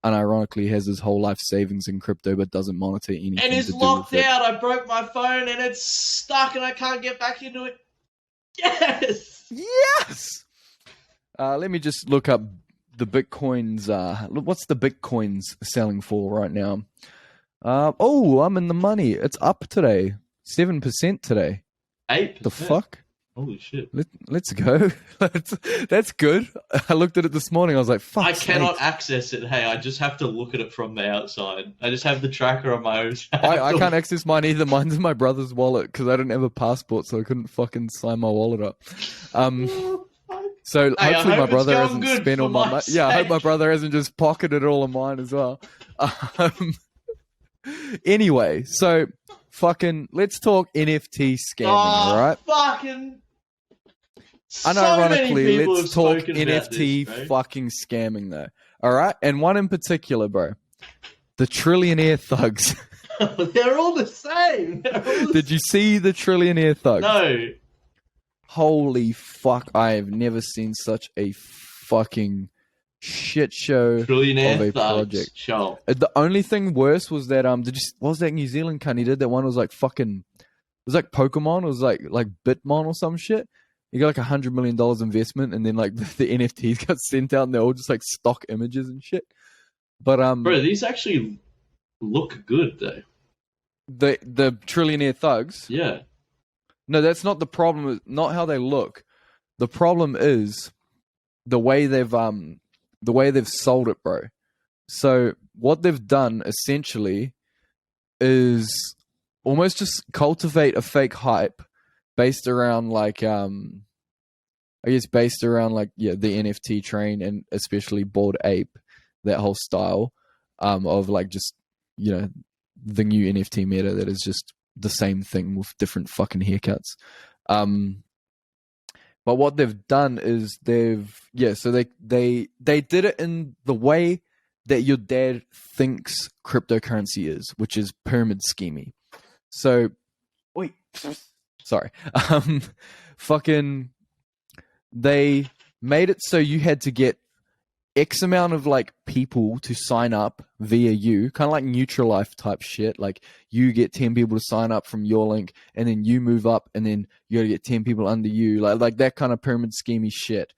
unironically has his whole life savings in crypto but doesn't monitor anything. And is to do locked with it. out. I broke my phone and it's stuck and I can't get back into it. Yes! Yes! Let me just look up the Bitcoins. What's the Bitcoins selling for right now? I'm in the money. It's up today. 7% today. 8%. The fuck? Holy shit. Let's go. That's good. I looked at it this morning. I was like, fuck. I cannot access it. Hey, I just have to look at it from the outside. I just have the tracker on my own. I can't access mine either. Mine's in my brother's wallet because I didn't have a passport, so I couldn't fucking sign my wallet up. So Hey, hopefully my brother going hasn't good spent for all my my money. Yeah, I hope sake. my brother hasn't just pocketed all of mine as well. Anyway, so fucking let's talk NFT scamming, all right? Fucking. Unironically, let's talk NFT this, fucking scamming though. All right? And one in particular, bro. The trillionaire thugs. They're all the same. Did you see the trillionaire thugs? No. Holy fuck, I have never seen such a fucking shit show Trillionaire of a thugs. project. Show. The only thing worse was that what was that New Zealand cunt he did? That one was like fucking, it was like Pokemon. It was like Bitmon or some shit. He got like $100 million investment, and then like the NFTs got sent out, and they're all just like stock images and shit. But Bro, these actually look good though. the trillionaire thugs. Yeah. No, that's not the problem. Not how they look. The problem is the way they've sold it, bro. So what they've done essentially is almost just cultivate a fake hype based around like the NFT train, and especially Bored Ape, that whole style of like just, you know, the new NFT meta that is just the same thing with different fucking haircuts. But what they've done is they did it in the way that your dad thinks cryptocurrency is, which is pyramid scheming. So, wait, sorry, fucking, they made it so you had to get X amount of like people to sign up via you, kind of like Neutralife type shit. Like you get 10 people to sign up from your link, and then you move up, and then you got to get 10 people under you, like that kind of pyramid schemey shit.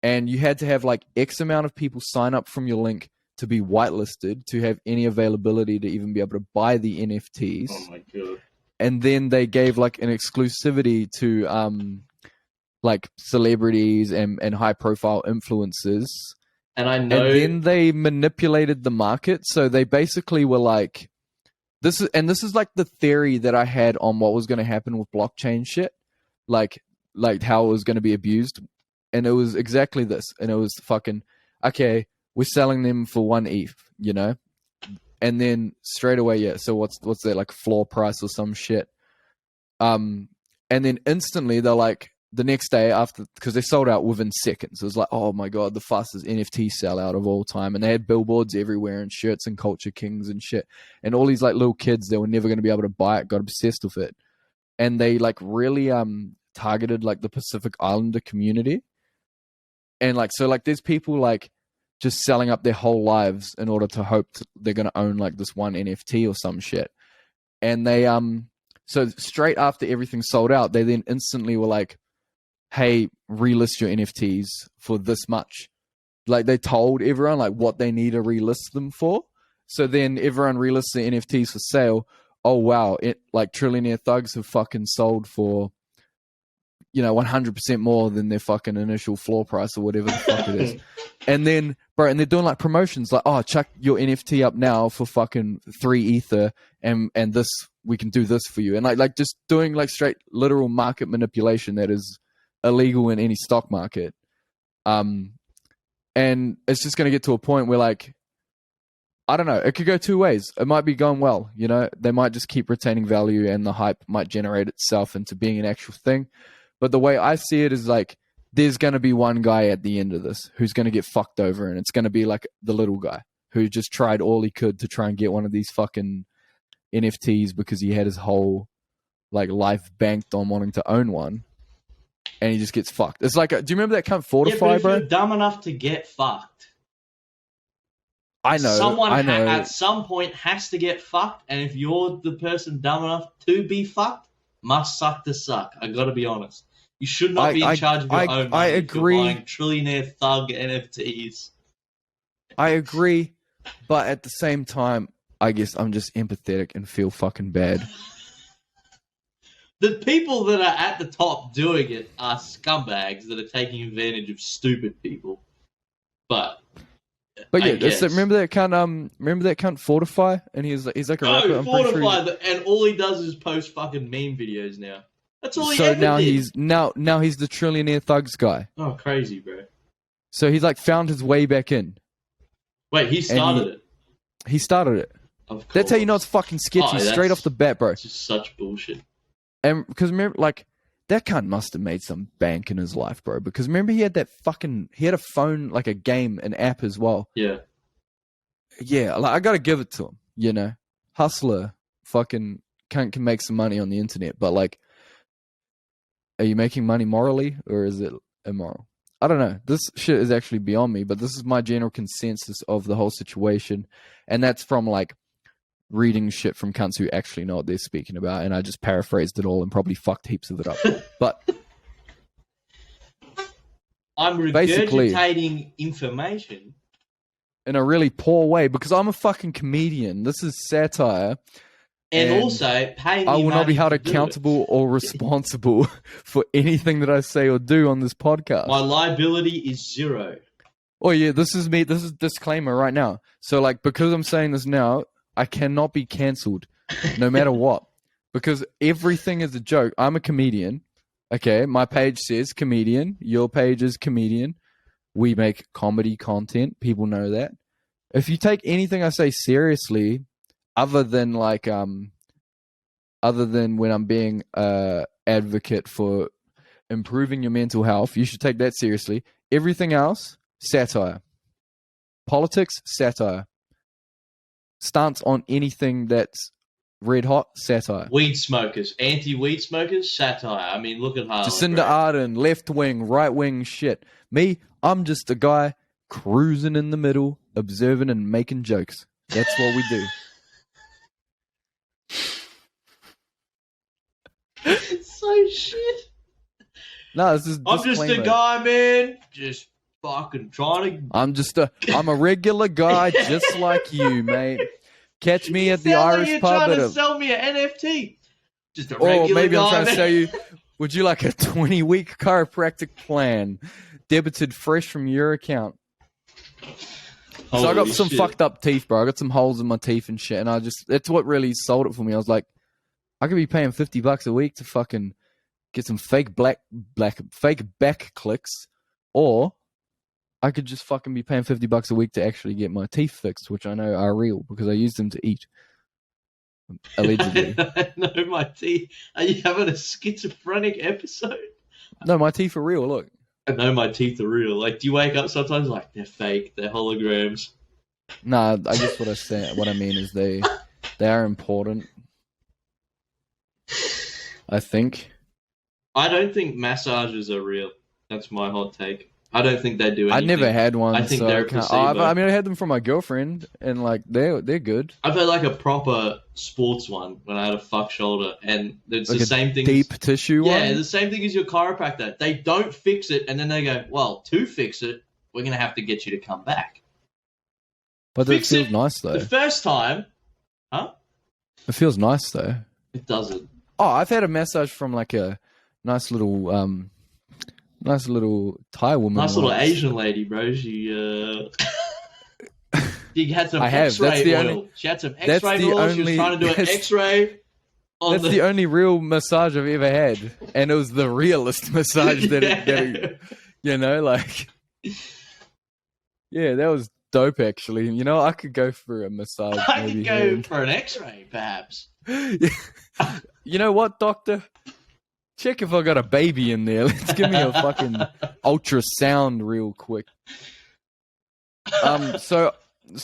And you had to have like X amount of people sign up from your link to be whitelisted to have any availability to even be able to buy the NFTs. Oh my god. And then they gave like an exclusivity to like celebrities and high profile influencers. And I know. And then they manipulated the market. So they basically were like, this is like the theory that I had on what was going to happen with blockchain shit, like how it was going to be abused. And it was exactly this. And it was fucking, okay, we're selling them for 1 ETH, you know? And then straight away, yeah. So what's that, like floor price or some shit? And then instantly they're like, the next day after, because they sold out within seconds. It was like, oh my God, the fastest NFT sellout of all time. And they had billboards everywhere and shirts and Culture Kings and shit. And all these like little kids that were never going to be able to buy it got obsessed with it. And they like really targeted like the Pacific Islander community. And like, so like there's people like just selling up their whole lives in order to hope they're going to own like this one NFT or some shit. And they, so straight after everything sold out, they then instantly were like, hey, relist your NFTs for this much. Like they told everyone like what they need to relist them for. So then everyone relists their NFTs for sale. Oh wow, it like Trillionaire Thugs have fucking sold for, 100% more than their fucking initial floor price or whatever the fuck it is. And then, bro, and they're doing like promotions like, oh, chuck your NFT up now for fucking 3 Ether and this, we can do this for you. And like just doing like straight literal market manipulation that is illegal in any stock market. And it's just going to get to a point where like, I don't know, it could go two ways. It might be going well, they might just keep retaining value and the hype might generate itself into being an actual thing. But the way I see it is like, there's going to be one guy at the end of this who's going to get fucked over, and it's going to be like the little guy who just tried all he could to try and get one of these fucking NFTs because he had his whole like life banked on wanting to own one, and he just gets fucked. It's like, do you remember that cunt Fortify, but if bro? you're dumb enough to get fucked, I know. Someone I know. At some point has to get fucked, and if you're the person dumb enough to be fucked, must suck to suck. I gotta be honest. You should not be in charge of your own money. I agree. If you're buying Trillionaire Thug NFTs. I agree, but at the same time, I guess I'm just empathetic and feel fucking bad. The people that are at the top doing it are scumbags that are taking advantage of stupid people. But yeah, remember that cunt Fortify, and he's like a rapper. Fortify, and all he does is post fucking meme videos now. That's all he so ever now did. he's now he's the Trillionaire Thugs guy. Oh, crazy, bro! So he's like found his way back in. Wait, he started it. He started it. Of course. That's how you know it's fucking sketchy straight off the bat, bro. It's just such bullshit. And because remember, like, that cunt must have made some bank in his life, bro. Because remember, he had a phone, like a game, an app as well. Yeah. Yeah, like, I gotta give it to him, Hustler, fucking cunt can make some money on the internet, but like, are you making money morally or is it immoral? I don't know. This shit is actually beyond me, but this is my general consensus of the whole situation. And that's from like reading shit from cunts who actually know what they're speaking about. And I just paraphrased it all and probably fucked heaps of it up. But I'm regurgitating information in a really poor way because I'm a fucking comedian. This is satire. And also, pay me I will not be held money to accountable or responsible for anything that I say or do on this podcast. My liability is 0. Oh yeah, this is me. This is disclaimer right now. So like, because I'm saying this now, I cannot be cancelled, no matter what, because everything is a joke. I'm a comedian. Okay, my page says comedian. Your page is comedian. We make comedy content. People know that. If you take anything I say seriously, other than when I'm being advocate for improving your mental health, you should take that seriously. Everything else, satire. Politics, satire. Stance on anything that's red hot, satire. Weed smokers, anti-weed smokers, satire. I mean, look at Harlem. Jacinda Ardern, left wing, right wing shit. Me, I'm just a guy cruising in the middle, observing and making jokes. That's what we do. So shit. No, this is I'm just a guy, man. Just fucking trying to. I'm a regular guy, just like you, mate. Catch me at the Irish pub. Trying to sell me an NFT. Just a regular guy. Or maybe I'm trying to sell you. Would you like a 20-week chiropractic plan, debited fresh from your account? So I got some fucked up teeth, bro. I got some holes in my teeth and shit, and that's what really sold it for me. I was like, I could be paying $50 a week to fucking get some fake fake back clicks, or I could just fucking be paying $50 a week to actually get my teeth fixed, which I know are real because I use them to eat. Allegedly. I know my teeth. Are you having a schizophrenic episode? No, my teeth are real. Look. I know my teeth are real. Like, do you wake up sometimes like they're fake, they're holograms? Nah, I guess what I mean is they are important. I think. I don't think massages are real. That's my hot take. I don't think they do anything. I never had one. I think so they're a placebo. I mean, I had them from my girlfriend, and like they're good. I've had like a proper sports one when I had a fuck shoulder, and it's Like the same thing. Deep tissue one. Yeah, the same thing as your chiropractor. They don't fix it, and then they go, "Well, to fix it, we're gonna have to get you to come back." But it feels nice though. The first time, huh? It feels nice though. It doesn't. Oh, I've had a massage from like a nice little Thai woman. Nice little once. Asian lady, bro. She she had some I have. X-ray That's the oil. only- She had some that's X-ray the oil. She was only- trying to do an that's- X-ray. That's the only real massage I've ever had, and it was the realest massage that, like, yeah, that was dope actually. You know, I could go for a massage. I maybe could go here. for an X-ray, perhaps. You know what, doctor? Check if I got a baby in there. Let's give me a fucking ultrasound real quick. So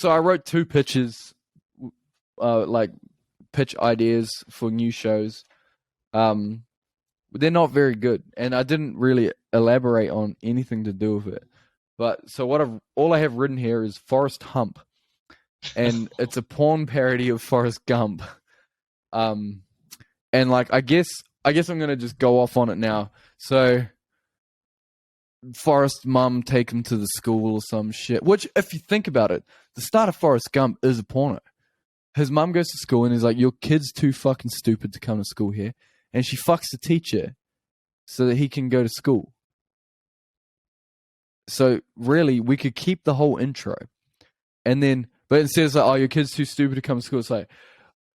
I wrote 2 pitches, like pitch ideas for new shows. They're not very good, and I didn't really elaborate on anything to do with it. But so all I have written here is Forrest Hump, and it's a porn parody of Forrest Gump. And like I guess I'm gonna just go off on it now. So Forrest's mum take him to the school or some shit. Which, if you think about it, the start of Forrest Gump is a porno. His mum goes to school and is like, "Your kid's too fucking stupid to come to school here," and she fucks the teacher so that he can go to school. So really, we could keep the whole intro, and then, but instead it's like, "Oh, your kid's too stupid to come to school." It's like,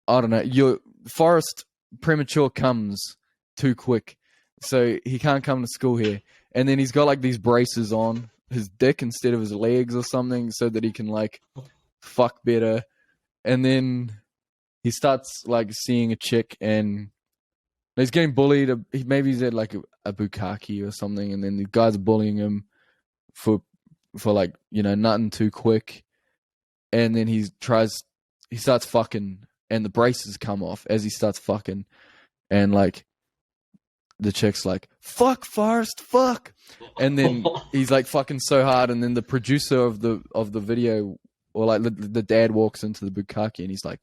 I don't know, your Forrest premature comes too quick, so he can't come to school here. And then he's got like these braces on his dick instead of his legs or something, so that he can like fuck better. And then he starts like seeing a chick, and he's getting bullied. Maybe he's at like a bukkake or something, and then the guys are bullying him for like, you know, nothing too quick. And then he starts fucking, and the braces come off as he starts fucking, and like the chick's like, "Fuck, Forrest, fuck," and then he's like fucking so hard, and then the producer of the video, or like the dad, walks into the bukkake and he's like,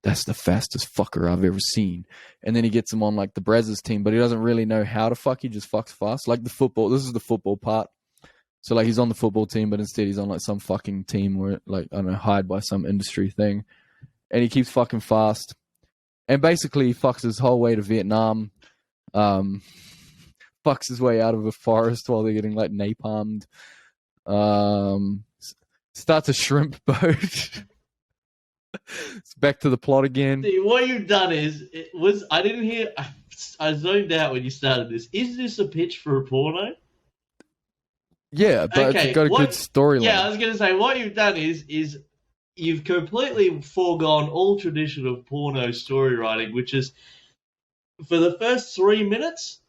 "That's the fastest fucker I've ever seen." And then he gets him on like the Brazzers team, but he doesn't really know how to fuck. He just fucks fast, like the football. This is the football part. So like he's on the football team, but instead he's on like some fucking team where, like, I don't know, hired by some industry thing. And he keeps fucking fast. And basically he fucks his whole way to Vietnam. Fucks his way out of a forest while they're getting like napalmed. Starts a shrimp boat. It's back to the plot again. See, what you've done is, I didn't hear, I zoned out when you started this. Is this a pitch for a porno? Yeah, but Okay, it's got a good storyline. Yeah, I was going to say, what you've done is you've completely foregone all tradition of porno story writing, which is, for the first 3 minutes,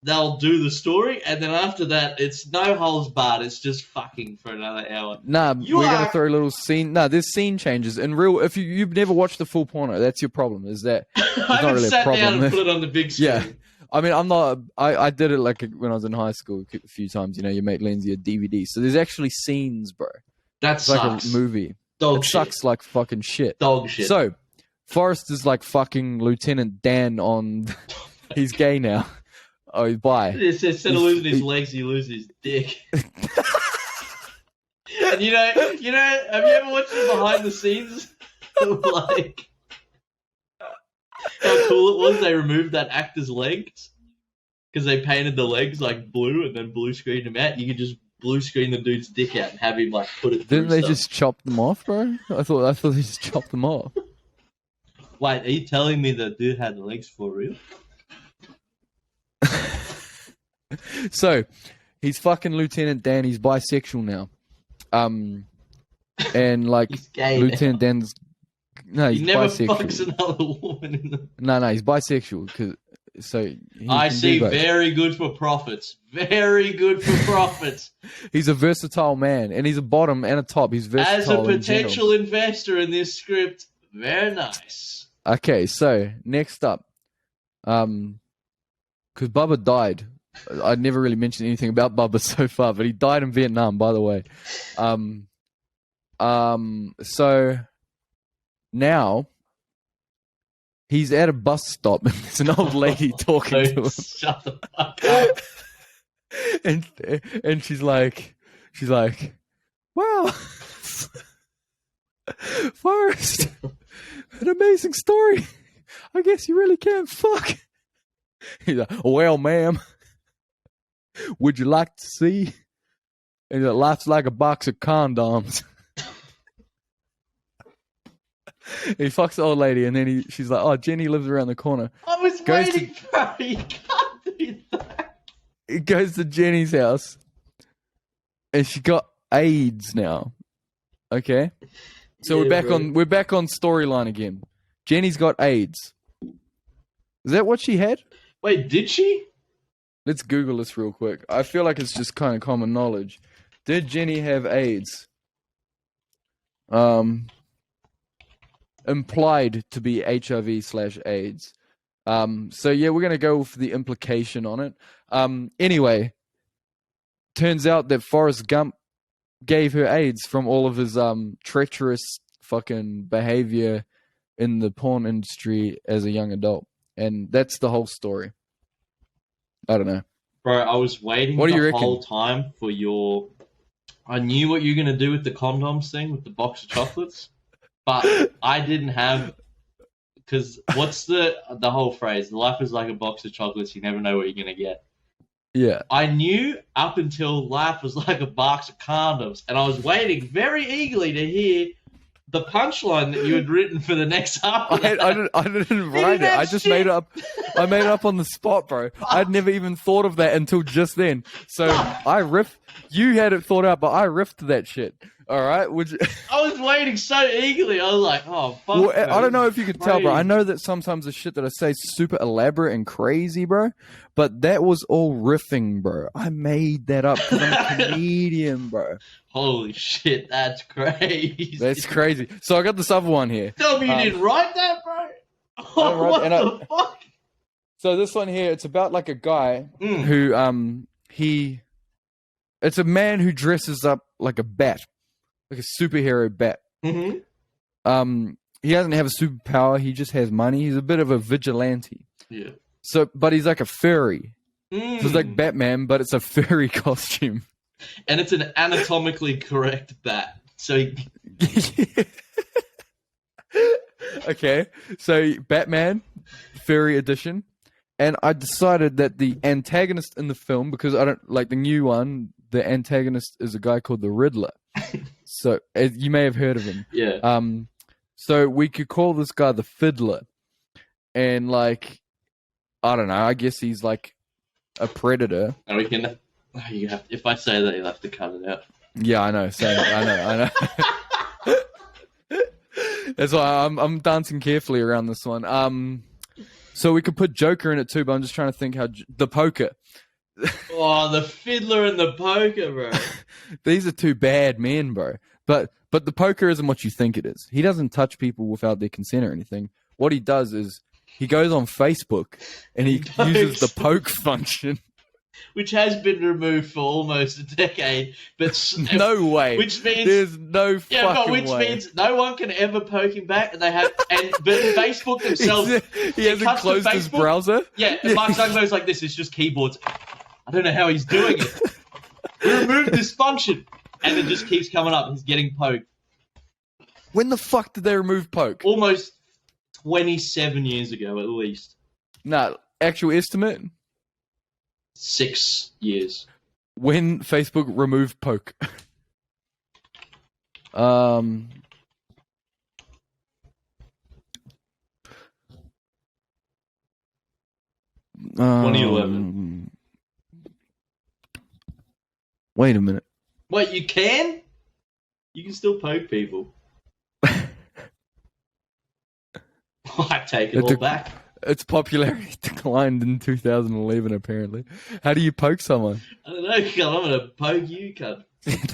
they'll do the story, and then after that, it's no holds barred. It's just fucking for another hour. Nah, we're gonna throw a little scene. Nah, there's scene changes. In real, if you've never watched the full porno, that's your problem. Is that I not haven't really a sat problem. down and put it on the big screen. Yeah, I mean, I'm not. I did it like when I was in high school a few times. You know, your mate lends you a DVD, so there's actually scenes, bro. That It's sucks. like a movie. Dog It shit. sucks like fucking shit. Dog shit. So, Forrest is like fucking Lieutenant Dan on. He's gay now. Oh, he's bi. Instead of losing his legs, he loses his dick. And you know, have you ever watched the behind the scenes of like how cool it was? They removed that actor's legs because they painted the legs like blue and then blue screened them out. You could just blue screen the dude's dick out and have him like put it through. Didn't they stuff. just chop them off, bro? I thought they just chopped them off. Wait, are you telling me the dude had the legs for real? So, he's fucking Lieutenant Dan. He's bisexual now. And like He's gay Lieutenant now. Dan's. No, he's He never bisexual. fucks another woman in the. No, he's bisexual because so he I can see. do both. Very good for profits. Very good for profits. He's a versatile man, and he's a bottom and a top. He's versatile As a in potential general. investor in this script, very nice. Okay, so next up, because Bubba died. I never really mentioned anything about Bubba so far, but he died in Vietnam, by the way. So now he's at a bus stop, and there's an old lady talking to him. Shut the fuck up. and she's like, wow, Forrest, an amazing story. I guess you really can fuck. He's like, well, ma'am, would you like to see? And he's like, life's like a box of condoms. He fucks the old lady, and then she's like, oh, Jenny lives around the corner. I was waiting for you. You can't do that. He goes to Jenny's house, and she got AIDS now. Okay, so Yeah, we're back on storyline again. Jenny's got AIDS. Is that what she had? Wait, did she? Let's Google this real quick. I feel like it's just kind of common knowledge. Did Jenny have AIDS? Implied to be HIV/AIDS. So yeah, we're gonna go for the implication on it. Anyway, turns out that Forrest Gump gave her AIDS from all of his treacherous fucking behavior in the porn industry as a young adult, and that's the whole story. I don't know, Bro, I was waiting What do you the reckon? whole time for your... I knew what you were going to do with the condoms thing, with the box of chocolates, but I didn't have... Because what's the whole phrase? Life is like a box of chocolates, you never know what you're going to get. Yeah. I knew up until life was like a box of condoms, and I was waiting very eagerly to hear the punchline that you had written for the next half. I didn't write it. I just made it up. I made it up on the spot, bro. I'd never even thought of that until just then. So I riffed. You had it thought out, but I riffed that shit. All right. I was waiting so eagerly. I was like, oh, fuck. Well, man, I don't know if you could tell, bro. I crazy. know that sometimes the shit that I say is super elaborate and crazy, bro. But that was all riffing, bro. I made that up because I'm a comedian, bro. Holy shit, that's crazy. That's crazy. So I got this other one here. Tell me you didn't write that, bro? Oh, what the fuck? So this one here, it's about like a guy Mm. who it's a man who dresses up like a bat, like a superhero bat. Mm-hmm. He doesn't have a superpower. He just has money. He's a bit of a vigilante. Yeah. So, but he's like a furry. Mm. So it's like Batman, but it's a furry costume. And it's an anatomically correct bat. So he... Okay, so Batman, furry edition. And I decided that the antagonist in the film, because I don't like the new one, the antagonist is a guy called the Riddler. So you may have heard of him. Yeah. So we could call this guy the Fiddler. And like, I don't know, I guess he's like a predator. And we can... You have, if I say that, you'll have to cut it out. Yeah, I know. Same. I know. That's why I'm dancing carefully around this one. So we could put Joker in it too, but I'm just trying to think how the poker. Oh, the fiddler and the poker, bro. These are two bad men, bro. But the poker isn't what you think it is. He doesn't touch people without their consent or anything. What he does is he goes on Facebook and he uses the poke function. Which has been removed for almost a decade, but No way. Which means there's no fucking but which way. means no one can ever poke him back, and they have. But Facebook themselves, he hasn't cuts to closed his Facebook. browser. Yeah, and Mark Zuckerberg's like, this is just keyboards. I don't know how he's doing it. We removed this function, and it just keeps coming up. He's getting poked. When the fuck did they remove poke? Almost 27 years ago, at least. Nah, actual estimate. 6 years. When Facebook removed poke. Um. 2011. Wait a minute. Wait, you can? You can still poke people. I take it all back. its popularity declined in 2011. Apparently, how do you poke someone? I don't know, cunt. I'm gonna poke you, cunt.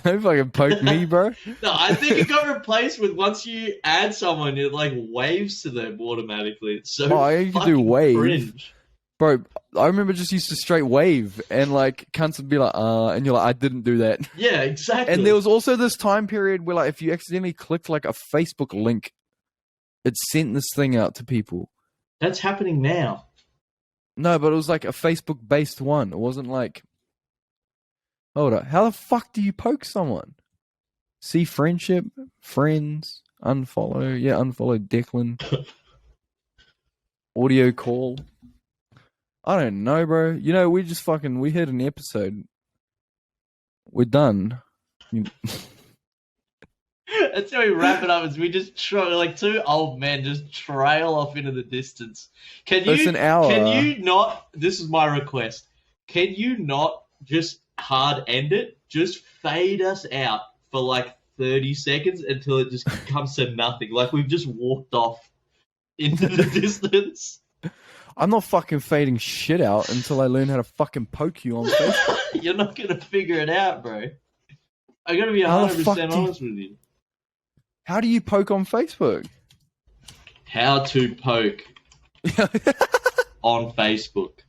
Don't fucking poke me, bro. No, I think it got replaced with once you add someone, it like waves to them automatically. It's so Oh, you can do fucking wave. cringe. Bro, I remember just used to straight wave, and like cunts would be like, and you're like, I didn't do that. Yeah, exactly. And there was also this time period where, like, if you accidentally clicked like a Facebook link, it sent this thing out to people. That's happening now. No, but it was like a Facebook-based one. It wasn't like, hold up, how the fuck do you poke someone? See friendship, friends, unfollow, unfollow Declan, audio call. I don't know, bro. You know, we hit an episode. We're done. That's how we wrap it up. Is we just like two old men just trail off into the distance. It's an hour. Can you not? This is my request. Can you not just hard end it? Just fade us out for like 30 seconds until it just comes to nothing. Like we've just walked off into the distance. I'm not fucking fading shit out until I learn how to fucking poke you on Facebook. You're not gonna figure it out, bro. I gotta be How the 100% fuck honest with you. How do you poke on Facebook? How to poke on Facebook.